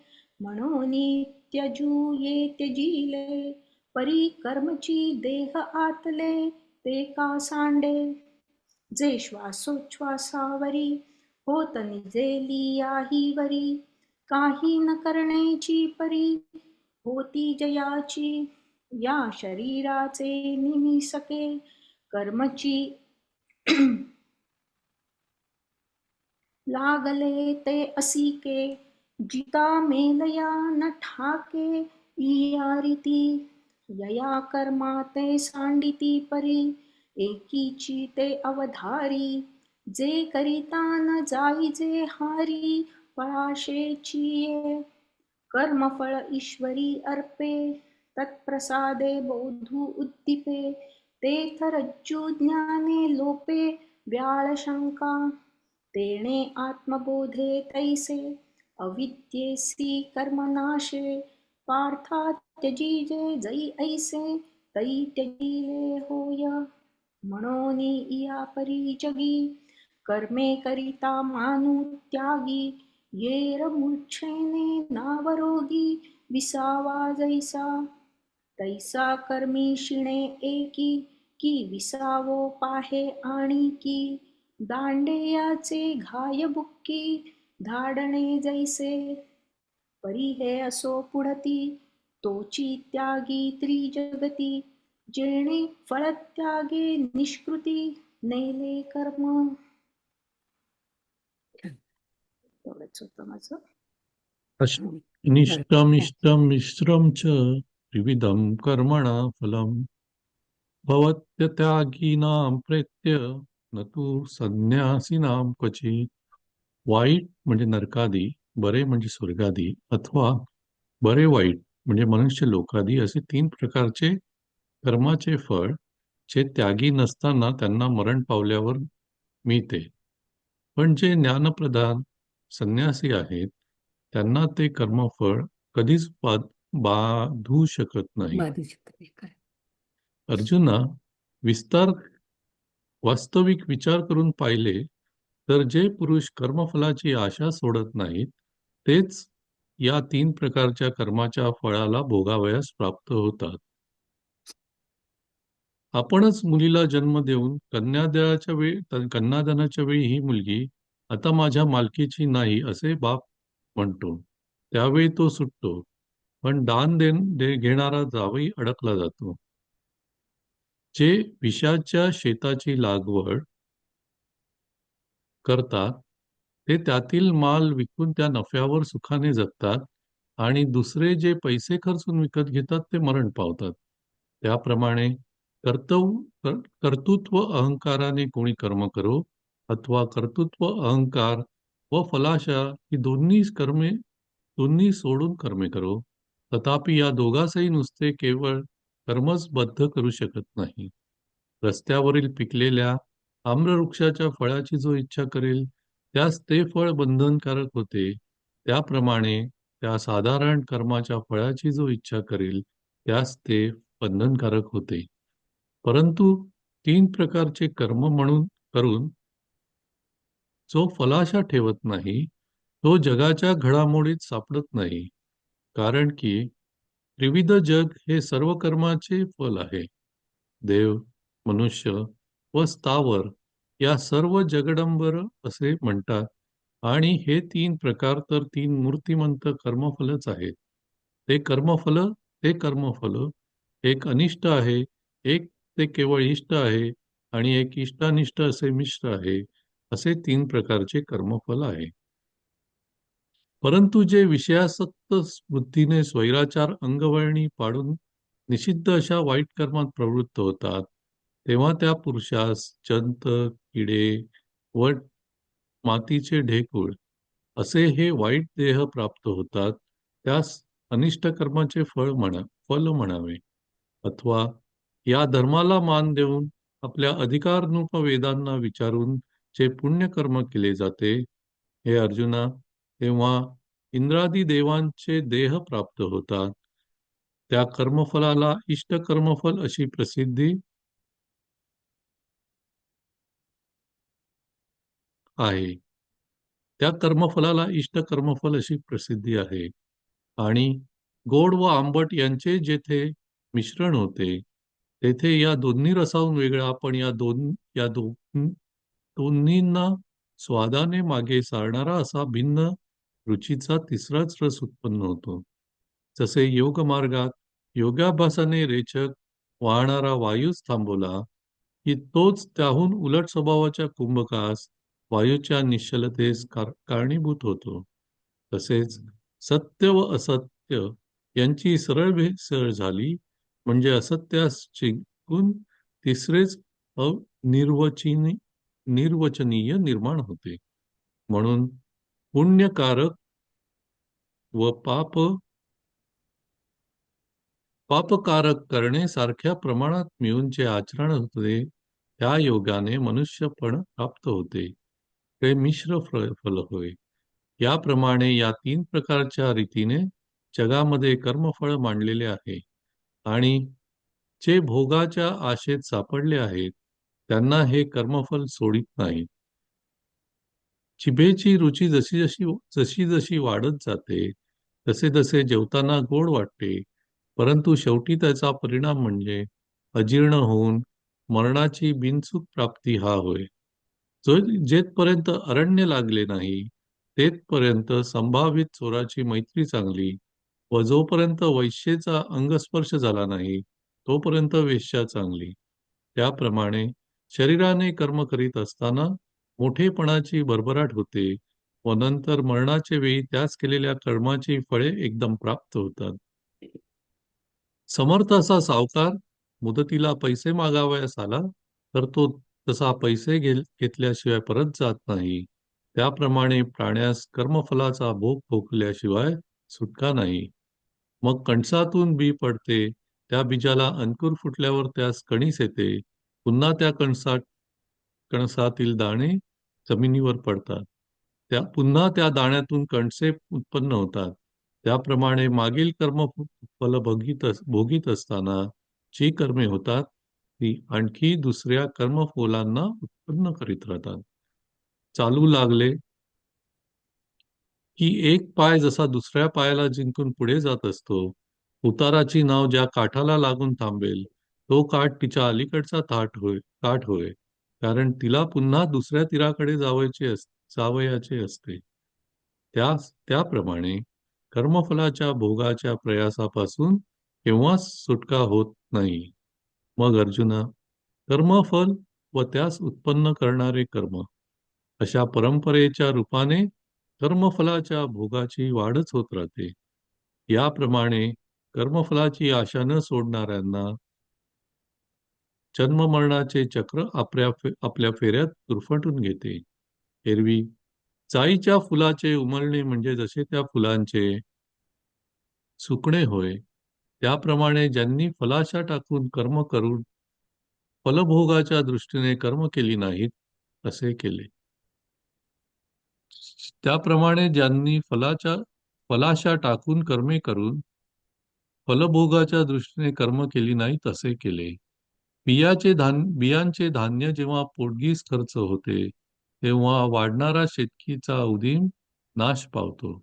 S1: म्हणून त्यजू ये त्यजिले. परी कर्मची देह आतले ते का सांडे. जे श्वासोच्छ्वासावरी होत निजेली याही वरी. काही न करण्याची परी होती जयाची. या शरीराचे निमिसके कर्मची लागले ते असिके. जिता मेलया न ठाके इया रीती. यया कर्मा ते सांडिती परी एकीची ते अवधारी. जे करिता न जाईजे हारी फळाशेची ये. कर्मफळ ईश्वरी अर्पे तत्प्रसादे बोधू उद्दीपे. तेथ रज्जू ज्ञाने लोपे व्याळ शंका. तेणे आत्मबोधे तैसे अविद्येसी कर्मनाशे. पार्था त्यजिजे जै ऐसे तै त्यजिले होय. म्हणून इया परी जगी कर्मे करिता मानू त्यागी. येर मूर्छेने नावरोगी विसावा जैसा. तैसा कर्मी शिणे एकी की विसावो पाहे आणि की. दांडेयाचे घाय बुक्की धाडणे जैसे. परी हे असो पुढती तोची त्यागी त्रिजगती. जेणे फळत्यागे निष्कृती नेले कर्म. एवढंच होतं माझं.
S6: निष्टमिष्टं मिश्रं च त्रिविधं कर्मणा फलम् भवत्यत्यागिनां प्रेत्य न तु संन्यासिनां क्वचित. वाईट म्हणजे नरकादी, बरे म्हणजे स्वर्गादी, अथवा बरे वाईट म्हणजे मनुष्य लोकादी असे 3 प्रकारचे कर्माचे फळ जे त्यागी नसताना त्यांना मरण पावल्यावर मिळते. पण जे ज्ञानप्रधान संन्यासी आहेत त्यांना ते कर्मफळ कधीच बाधू शकत नाही.
S2: बाधू शकत नाही. खरं.
S6: अर्जुना, वास्तविक विचार करून पाहिले तर जे पुरुष कर्मफलाची आशा सोडत नाहीत तेच या 3 प्रकारच्या कर्माच्या फळाला भोगावयास प्राप्त होतात. आपणच मुलीला जन्म देऊन कन्यादानाच्या वेळी ही मुलगी आता माझ्या मालकीची नाही असे बाप म्हणतो. त्यावेळी तो सुटतो, पण दान घेणारा जावई अडकला जातो. जे विषाच्या शेताची लागवड करतात ते त्यातील माल विकून त्या नफ्यावर सुखाने जगतात आणि दुसरे जे पैसे खर्चून विकत घेतात ते मरण पावतात. त्याप्रमाणे कर्तृत्व अहंकाराने कोणी कर्म करो अथवा कर्तृत्व अहंकार व फलाशा ही दोन्ही सोडून कर्मे करो, तथापि या दोघांसही नुसते केवळ कर्मच बद्ध करू शकत नाही. रस्त्यावरील पिकलेल्या आम्रवृक्षाच्या फळाची जो इच्छा करेल त्यास ते फळ बंधनकारक होते, त्याप्रमाणे त्या साधारण कर्माच्या फळाची जो इच्छा करेल त्यास ते बंधनकारक होते. परंतु 3 प्रकारचे कर्म करून जो फलाशा ठेवत नाही तो जगाच्या घडामोडीत सापडत नाही. कारण की त्रिविध जग हे सर्व कर्माचे फल आहे. देव, मनुष्य व स्थावर या सर्व जगदंबर असे म्हणतात आणि हे 3 प्रकार तर 3 मूर्तिमंत कर्मफलच आहेत. ते कर्मफल एक अनिष्ट आहे, एक ते केवळ इष्ट आहे आणि एक इष्टानिष्ट असे मिश्र आहे. असे 3 प्रकारचे कर्मफल आहे. परंतु जे विषयासक्त बुद्धीने स्वैराचार अंगवळणी पाडून निषिद्ध अशा वाईट कर्मात प्रवृत्त होतात, तेव्हा त्या पुरुषास जंत, किडे व मातीचे ढेकूळ असे हे वाईट देह प्राप्त होतात. त्यास अनिष्ट कर्माचे फल म्हणावे. अथवा या धर्माला मान देऊन आपल्या अधिकाररूप वेदांना विचारून जे पुण्यकर्म केले जाते, हे अर्जुना, तेव्हा इंद्रादी देवांचे देह प्राप्त होतात. त्या कर्मफलाला इष्ट कर्मफल अशी प्रसिद्धी आहे. त्या कर्मफलाला इष्ट कर्मफल अशी प्रसिद्धी आहे. आणि गोड व आंबट यांचे जेथे मिश्रण होते, तेथे या दोन्ही रसाहून वेगळा पण दोन्हींना स्वादाने मागे सारणारा असा भिन्न रुचीचा तिसराच रस उत्पन्न होतो. जसे योगमार्गात योगाभ्यासाने रेचक वाहणारा वायूच थांबवला, की तोच त्याहून उलट स्वभावाच्या कुंभकास वायूच्या निश्चलतेस कारणीभूत होतो. तसेच सत्य व असत्य यांची सरळ भेसळ झाली, म्हणजे असत्यास जिंकून तिसरेच निर्वचनीय निर्माण होते. म्हणून पुण्यकारक व पापकारक करणे सारख्या प्रमाणात मिळून जे आचरण होते, त्या योगाने मनुष्यपण प्राप्त होते. ते मिश्र फल होय. याप्रमाणे या 3 प्रकारच्या रीतीने जगामध्ये कर्मफळ मांडलेले आहे. आणि जे भोगाच्या आशेत सापडले आहेत, त्यांना हे कर्मफल सोडित नाहीत. जिभेची रुची जशी जशी वाढत जाते, तसे तसे जेवताना गोड वाटते, परंतु शेवटी त्याचा परिणाम म्हणजे अजीर्ण होऊन मरणाची बिनचूक प्राप्ती हा होय. जेथपर्यंत अरण्य लागले नाही, तेथपर्यंत संभावित चोराची मैत्री चांगली, व जोपर्यंत वैश्येचा अंगस्पर्श झाला नाही, तोपर्यंत वेश्या चांगली. त्याप्रमाणे शरीराने कर्म करीत असताना मोठेपणाची भरभराट होते व नंतर मरणाच्या वेळी त्याच केलेल्या कर्माची फळे एकदम प्राप्त होतात. समर्थ असा सावकार मुदतीला पैसे मागावयास आला, तर तो तसा पैसे घेतल्याशिवाय परत जात नाही. त्याप्रमाणे प्राण्यास कर्मफलाचा भोग भोगल्याशिवाय सुटका नाही. मग कणसातून बी पडते, त्या बीजाला अंकुर फुटल्यावर त्यास कणीस येते. पुन्हा त्या कणसातील दाणे जमिनीवर पडतात. पुन्हा त्या दाण्यातून कणसे उत्पन्न होतात. त्याप्रमाणे मागील फल भोगीत असताना जी कर्मे होतात, ती आणखी दुसऱ्या कर्मफलांना उत्पन्न करीत राहतात. चालू लागले की एक पाय जसा दुसऱ्या पायाला जिंकून पुढे जात असतो, उताराची नाव ज्या काठाला लागून थांबेल, तो काठ तिच्या अलीकडचा काठ होय. कारण तिला पुन्हा दुसऱ्या तीराकडे जावयाचे असते. त्याप्रमाणे कर्मफलाच्या भोगाच्या प्रयासापासून केव्हाच सुटका होत नाही. मग अर्जुना, कर्मफल व त्यास उत्पन्न करणारे कर्म अशा परंपरेच्या रूपाने कर्मफलाच्या भोगाची वाढच होत राहते. याप्रमाणे कर्मफलाची आशा न सोडणाऱ्यांना जन्ममरणाचे चक्र आपल्या फेऱ्यात गुरफटून घेते. एरवी चाईच्या फुलाचे उमलणे म्हणजे जसे त्या फुलांचे सुकणे होय, त्याप्रमाणे ज्यांनी फलाशा टाकून कर्म करून फलभोगाच्या दृष्टीने कर्म केली नाहीत, असे केले. त्याप्रमाणे ज्यांनी फलाशा टाकून कर्मे करून फलभोगाच्या दृष्टीने कर्म केली नाहीत, असे केले. बियांचे धान्य जेव्हा पोटगीस खर्च होते, तेव्हा वाढणारा शेतकीचा उदीम नाश पावतो.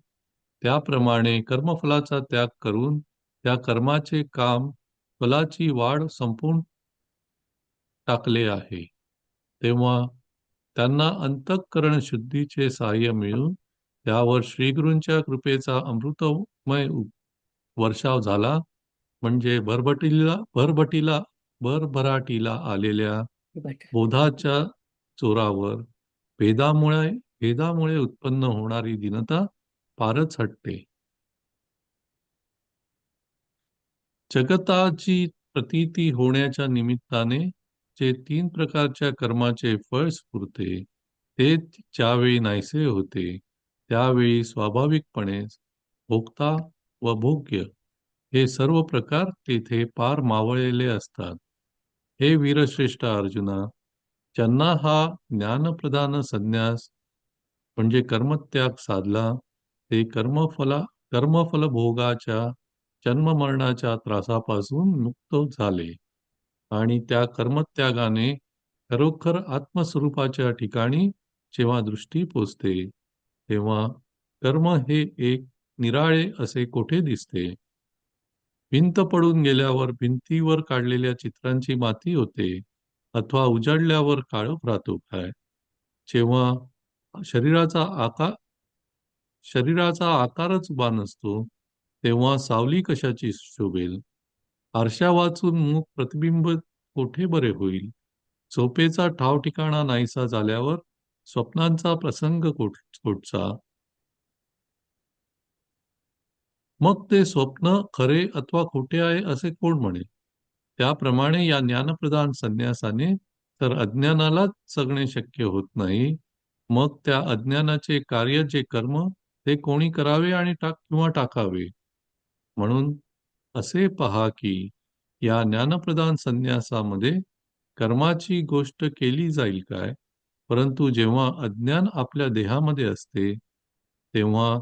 S6: त्याप्रमाणे कर्मफलाचा त्याग करून त्या कर्माचे काम फलाची वाढ संपवून टाकले आहे, तेव्हा त्यांना अंतःकरण शुद्धीचे सहाय्य मिळून त्यावर श्रीगुरूंच्या कृपेचा अमृतमय वर्षाव झाला. म्हणजे भरभराटीला आलेल्या बोधाच्या जोरावर भेदामुळे भेदामुळे उत्पन्न होणारी दीनता फारच हटते. जगताची प्रतीती होण्याच्या निमित्ताने जे 3 प्रकारच्या कर्माचे फळ स्फुरते, ते ज्यावेळी नाहीसे होते, त्यावेळी स्वाभाविकपणेच भोक्ता व भोग्य हे सर्व प्रकार तेथे पार मावळलेले असतात. हे वीरश्रेष्ठ अर्जुना, ज्यांना हा ज्ञानप्रधान संन्यास म्हणजे कर्मत्याग साधला, ते कर्मफलभोगाच्या जन्ममरणाच्या त्रासापासून मुक्त झाले आणि त्या कर्मत्यागाने खरोखर आत्मस्वरूपाच्या ठिकाणी जेव्हा दृष्टी पोचते, तेव्हा कर्म हे एक निराळे असे कोठे दिसते. भिंत पडून गेल्यावर भिंतीवर काढलेल्या चित्रांची माती होते अथवा उजाडल्यावर काळोख राहतो काय? जेव्हा शरीराचा आकार शरीराचा आकारच उभा नसतो, तेव्हा सावली कशाची शोभेल? आरशा वाचून मूक प्रतिबिंब कोठे बरे होईल? झोपेचा ठावठिकाणा नाहीसा झाल्यावर स्वप्नांचा प्रसंग कोठचा? मग ते स्वप्न खरे अथवा खोटे आहे असे कोण म्हणेल? त्याप्रमाणे या ज्ञानप्रधान संन्यासाने तर अज्ञानालाच जगणे शक्य होत नाही, मग त्या अज्ञानाचे कार्य जे कर्म ते कोणी करावे आणि किंवा टाकावे. म्हणून असे पहा की या ज्ञानप्रधान संन्यासामध्ये कर्माची गोष्ट केली जाईल काय? परंतु जेव्हा अज्ञान आपल्या देहामध्ये असते, तेव्हा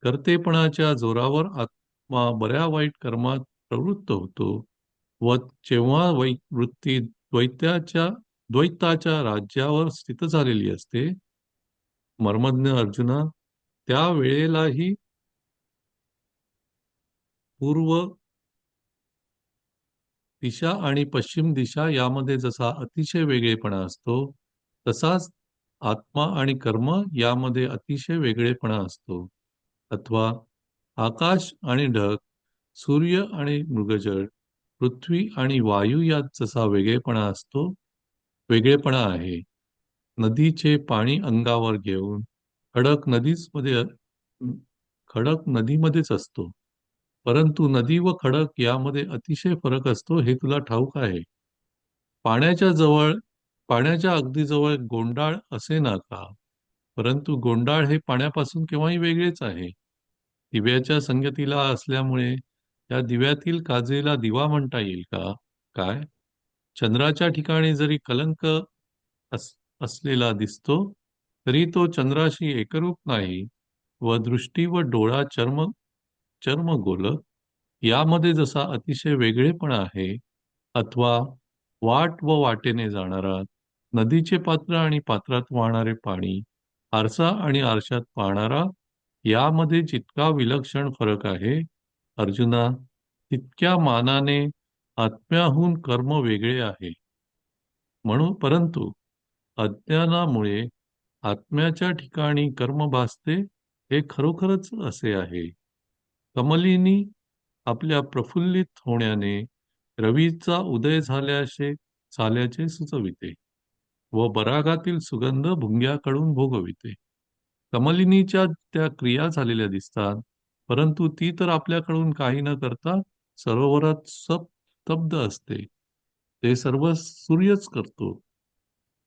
S6: कर्तेपणाच्या जोरावर आत्मा बऱ्या वाईट कर्मात प्रवृत्त होतो व जेव्हा वृत्ती द्वैताच्या राज्यावर स्थित झालेली असते, मर्मज्ञ अर्जुना, त्या वेळेलाही पूर्व दिशा आणि पश्चिम दिशा यामध्ये जसा अतिशय वेगळेपणा असतो, तसाच आत्मा आणि कर्म यामध्ये अतिशय वेगळेपणा असतो. अथवा आकाश आणि ढग, सूर्य आणि मृगजळ, पृथ्वी आणि वायू यात जसा वेगळेपणा आहे. नदीचे पाणी अंगावर घेऊन खडक नदीमध्येच असतो. परंतु नदी व खडक यामध्ये अतिशय फरक असतो हे तुला ठाऊक आहे. पाण्याच्या अगदी जवळ गोंडाळ असे ना का? परंतु गोंडाळ हे पाण्यापासून केव्हाही वेगळेच आहे. दिव्याच्या संगतीला असल्यामुळे त्या दिव्यातील काजेला दिवा म्हणता येईल का? काय? चंद्राच्या ठिकाणी जरी कलंक असलेला दिसतो, तरी तो चंद्राशी एकरूप नाही व दृष्टी व डोळा चर्मगोलक यामध्ये जसा अतिशय वेगळेपणा आहे, अथवा वाट व वाटेने जाणारा, नदीचे पात्र आणि पात्रात वाहणारे पाणी, आरसा आणि आरशात पाहणारा यामध्ये जितका विलक्षण फरक आहे, अर्जुना, तितक्या मानाने आत्म्याहून कर्म वेगळे आहे. परंतु अज्ञानामुळे आत्म्याच्या ठिकाणी कर्म भासते हे खरोखरच असे आहे. कमलिनी आपल्या प्रफुल्लित होण्याने रवीचा उदय झाल्याचे सुचविते व परागातील सुगंध भुंग्याकडून भोगविते. कमलिनीच्या त्या क्रिया झालेल्या दिसतात, परंतु ती तर आपल्याकडून काही न करता सरोवरात स्तब्ध असते. ते सर्व सूर्यच करतो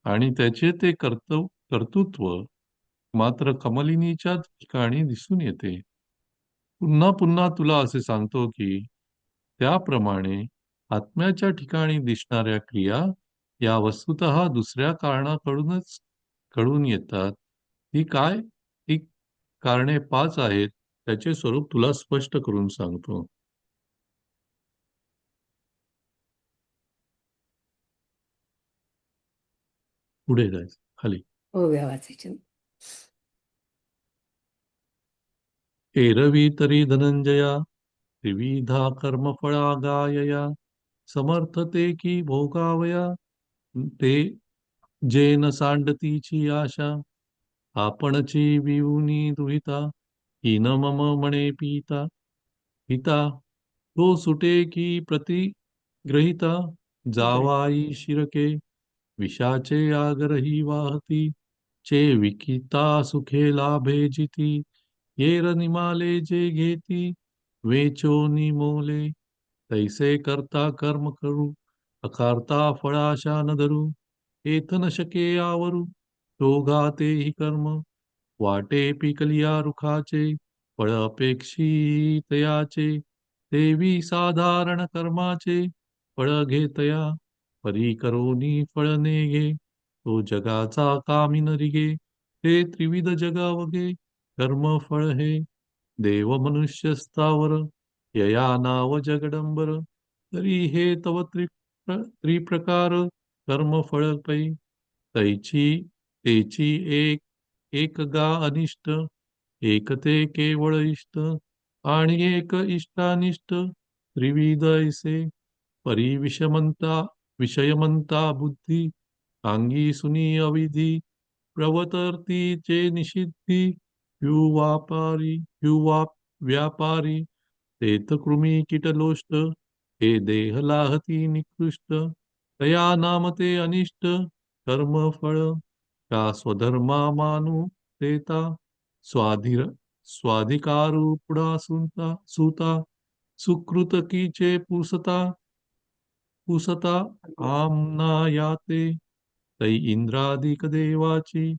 S6: आणि त्याचे ते कर्तृत्व मात्र कमलिनीच्या ठिकाणी दिसून येते. पुन्हा पुन्हा तुला असे सांगतो की त्याप्रमाणे आत्म्याच्या ठिकाणी दिसणाऱ्या क्रिया या वस्तुतः दुसऱ्या कारणाकडूनच घडून येतात. ती कारणे 5 आहेत. त्याचे स्वरूप तुला स्पष्ट करून सांगतो. पुढे जायचं खाली.
S2: हो, वाचायचे.
S6: एरवी तरी धनंजया त्रिविधा कर्मफळा गायया समर्थते की भोगावया ते जेन सांडतीची आशा आपणची विऊनी दुहिता हीन मम म्हणे पिता तो सुटे की प्रतिग्रहिता जावाई शिरके विषाचे आगरही वाहती चे विकिता सुखे लाभे जिती, येर निमाले जे घेती, वेचो निमोले. तैसे करता कर्म करू, अकारता फळाशा न धरू. एथ न शके आवरू, दोघा तेही कर्म. वाटे पिकलिया रुखाचे, फळ अपेक्षितयाचे. देवी साधारण कर्माचे, फळ घेतया. परी करोनी फळ नेगे, तो जगाचा कामी न रिगे. हे त्रिविध जगावगे, कर्म फळ हे. देव मनुष्य स्थावर, यया नाव जगडंबर. तरी हे तव त्रिप्रकार, कर्म फळ पै. तैची तेची एक गा अनिष्ट, एक ते केवळ इष्ट. आणि एक इष्टानिष्ट, त्रिविध ऐसे. परी विषयमंता बुद्धी, अंगी सुनी अविधी. प्रवतर्तीचे निषिद्धी, युवा व्यापारी. तेथ कृमी कीटलोष्ट, हे देह लाहती निकृष्ट. तया नामते अनिष्ट, कर्म फळ. का स्वधर्मा मानू देता, स्वाधिर स्वाधिकारू पुढा सुता. सुकृत कीचे पुसता आमना याते. तै इंद्रादिक देवाची,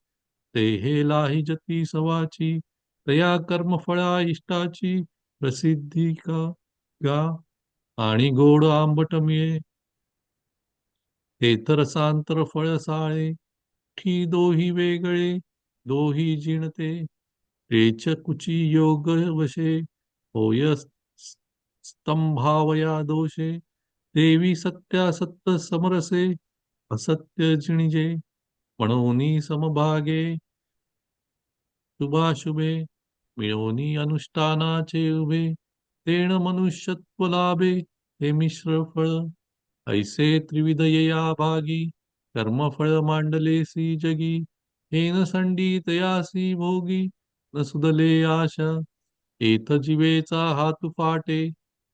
S6: ते हे लाही जती सवाची. तया कर्मफळा इष्टाची, प्रसिद्धी का गा. आणि गोड आंबट मिळे, तेथ रसांतर फळ साळे. ठी दोही वेगळे, दोही जिणते. तेच कुची योग वशे, होय स्तंभावया दोषे. देवी सत्यासत्य समरसे, असत्य जिणिजे. म्हणूनी समभागे, शुभाशुभे. मिळवणी अनुष्ठानाचे उभे, तेण मनुष्यत्व लाभे. हे मिश्र फळ, ऐसे त्रिविध येया भागी. कर्मफळ मांडलेसी जगी, हे न संडी तयासी भोगी. न सुदले आशा, एथ जीवेचा हातू फाटे.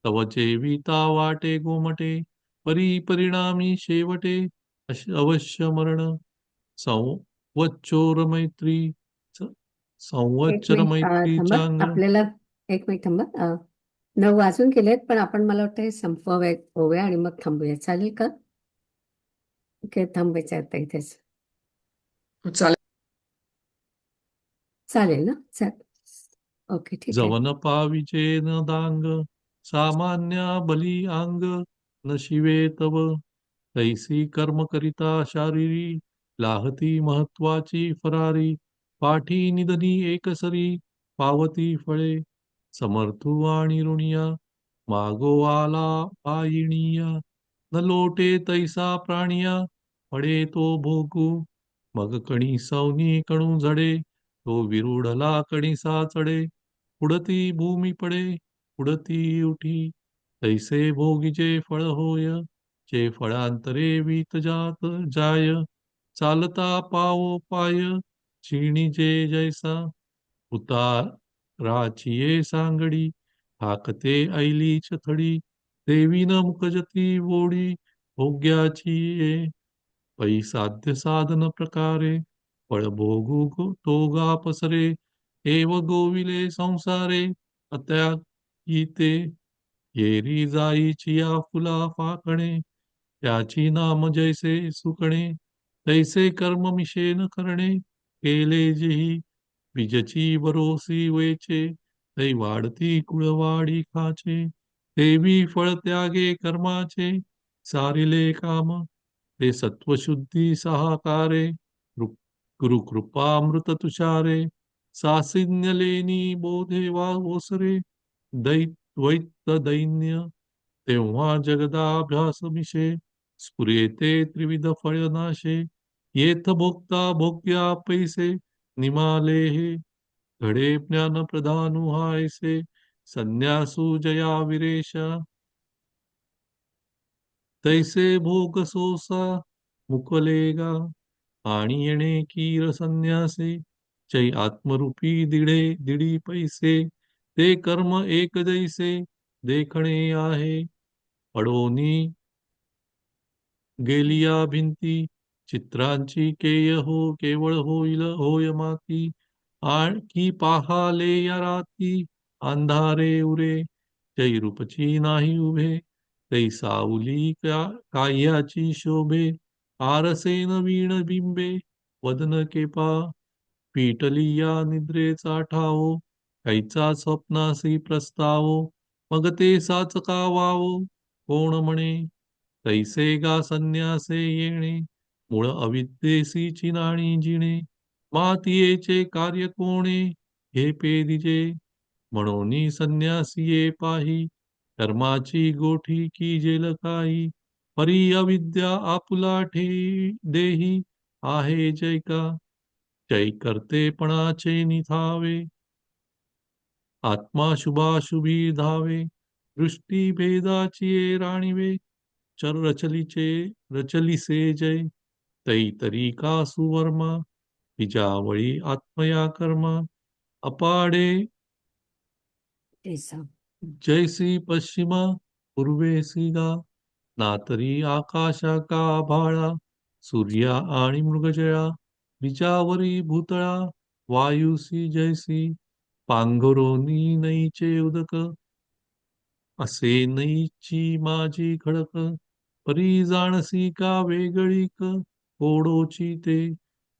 S6: तव जेविता वाटे गोमटे, परिणामी शेवटे. अवश्य मरण. संवच्चोर मैत्री,
S2: एक
S6: संवत्सर
S2: मिनिट
S6: मैत्री
S2: थांबा.
S6: चांगळ.
S2: आपल्याला एक मिनिट थांबा. 9 वाजून गेलेत, पण आपण मला वाटतं हे होऊया आणि मग थांबूया. चालेल का? ओके, थांबायचं आता इथेच.
S5: चालेल.
S2: चालेल ना? ओके, ठीक आहे.
S6: जवन पाविचे न दांग, सामान्य बली अंग. न शिवे तव, तैसी कर्म करिता शारीरी. लाहती महत्वाची फरारी. पाठी निधनी एकसरी, पावती फळे. समर्थू आणि ऋणिया, मागो आला पायिणिया. न लोटे तैसा प्राणिया, पडे तो भोगू. मग कणी सवनी कणू झडे, तो विरूढला कणिसा चढे. उडती भूमी पडे, उडती उठी. तैसे भोगीचे फळ होय, जे फळांतरे वीत जाय. चालता पावो पाय, क्षीणी जे जैसा. उताराचिये सांगडी, हाकते ऐलीच थडी. देवीन मुखजती वोडी, भोग्याची ये. पै साध्य साधन प्रकारे, फळ भोगू तोगा पसरे. एव गोविले संसारे, अत्याग गीते. येरी जाईची या फुला फाकणे, त्याची नाम जैसे सुकणे. तैसे कर्म मिशेन करणे, केले जेही. बीजची बरोसी वेचे, तै वाढती कुळवाडी खाचे. देवी फळ त्यागे कर्माचे, सारिले काम. ते सत्वशुद्धी सहाकारे, गुरुकृपामृत तुषारे. सासिन्य लेनी बोधे वा ओसरे, द्वैत दैन्य. तेव्हा जगदाभ्यास मिशे, स्फुरेते त्रिविध फळनाशे. येथ भोगता भोग्या पैसे, निमाले हे. घडे ज्ञान प्रधानु हायसे, संन्यासू जया विरेशा. तैसे भोग सोसा मुकलेगा, आणि येणे कीर संन्यासे. चै आत्मरूपी दिडी पैसे, ते कर्म एक जैसे. देखणे आहे, अडोनी गेलिया भिंती. चित्रांची केय हो केवळ होईल होय माती, आणखी पाहाले या राती, अंधारे उरे, जै रूपची नाही उभे, तै सावली काह्याची शोभे, आरसे नवीन बिंबे, वदन केपा, पिटली या निद्रेचा ठावो, कैचा स्वप्नासी प्रस्तावो, मग ते साचका वावो, कोण म्हणे, तैसे गा संन्यासे येणे, मूळ अविद्येसी चिनाणी जिणे, मातीयेचे कार्य कोणे, हे पेदिजे, म्हणून संन्यासिये पाही, कर्माची गोठी की जेल काही, परी अविद्या आपुला देही, आहे जय का, जय कर्तेपणाचे निथावे, आत्मा शुभाशुभी धावे, दृष्टी भेदाची राणीवे, रचलिसे जय, तरी का सुवर्मा, तिच्यावळी आत्मया कर्मा, अपाडे
S2: तेसा
S6: जैसी पश्चिमा, पूर्वेसी गा, नातरी आकाशा का आभाळा, सूर्या आणि मृगजळा, बिजावरी भूतळा, वायुसी जैसी, पांघरोनी नईचे उदक, असे नईची माझी खडक, परी जाणसी का वेगळीक, ओढोची ते,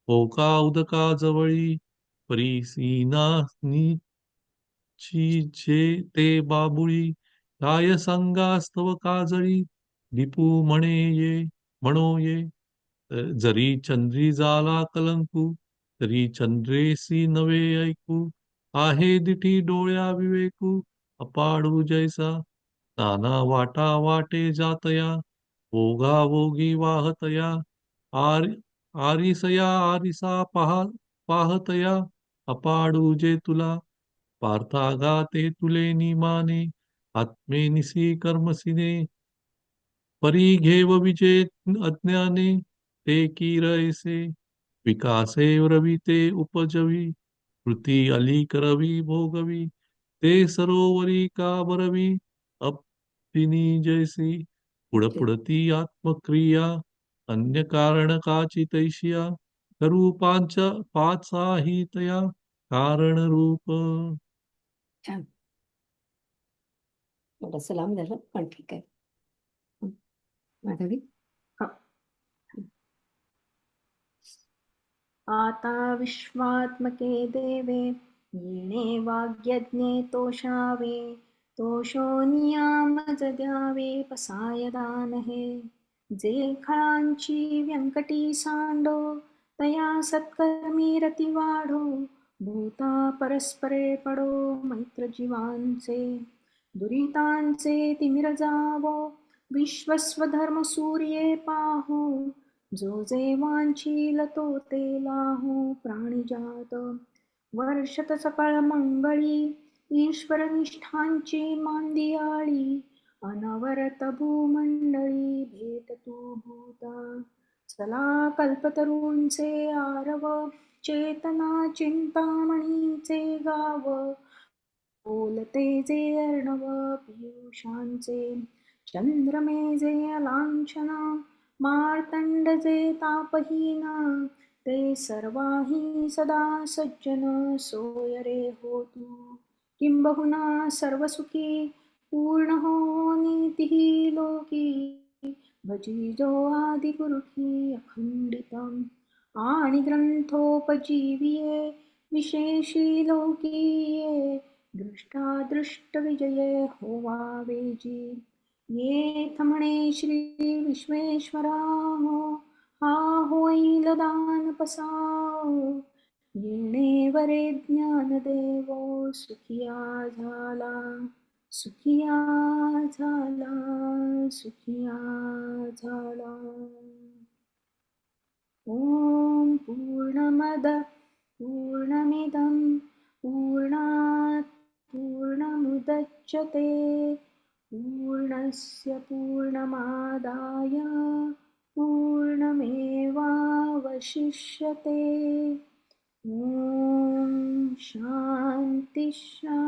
S6: हो का उदका जवळी, परी सीना जे ते बाबुळी, काय सांगास्तव काजळी, दीपू म्हणो ये, जरी चंद्री जाला कलंकू, तरी चंद्रेसी नवे ऐकू, आहे दिठी डोळ्या विवेकू, अपाडू जैसा, नाना वाटा वाटे जातया, ओघाओघी वाहतया, आर आरिसया आरिसा पाहतया, अपाडू जे तुला, पार्थागा ते तुले निमाने, आत्मेनिसी कर्मसिने, परी घेव विजे अज्ञाने, ते किरैसे, विकासे रविते उपजवी, कृती अली करवी भोगवी, ते सरोवरी का बरवी, अप्तिनी जैसी, पुढपुढती आत्मक्रिया, अन्य कारण काची तैशिया, करूपांच पाचाही तया, कारण रूप.
S2: छान. थोडंसं लांब झालं पण ठीक आहे. माधवी.
S1: ह. आता विश्वात्मके देवे, येणे वाग्यज्ञे तोषावे, तोषो नियामज द्यावे पसायदान हे, जे खळांची व्यंकटी सांडो, तया सत्कर्मी रती वाढो, भूता परस्परे पडो मैत्र जीवांचे, दुरितांचे तिमिर जावो, विश्वस्वधर्म सूर्ये पाहो, जो जे वांछील तो ते लाहो प्राणिजात, वर्षत सकळ मंगळी, ईश्वर निष्ठांची मांदियाळी, अनवरत भूमंडळी भेट तू भूता, चला कल्पतरूंचे आरव, चेतना चिंतामणीचे गाव, बोलते जे अर्णव पियुषांचे, चंद्रमे जे अलांछना, मार्तंड जे तापहीन, ते सर्वाही सदा सज्जन सोय रे हो तू, किंबहुना सर्वसुखी पूर्ण हो नीतिही लोकी, भजी जो आदिपुरुषी अखंडितम, आणि ग्रंथोपजीविये विशेषी लोकीये, दृष्टादृष्ट विजये होवावेजी, येथ म्हणे श्री विश्वेश्वरा हो, हा होईल दान पसाओ, येणे वरे ज्ञान देवो, सुखिया झाला, सुखिया झाला, सुखिया झाला. ओम पूर्णमद पूर्णमिदं पूर्णात् पूर्णमुदच्यते, पूर्णस्य पूर्णमादाय पूर्णमेवावशिष्यते. ओम शांती शांती.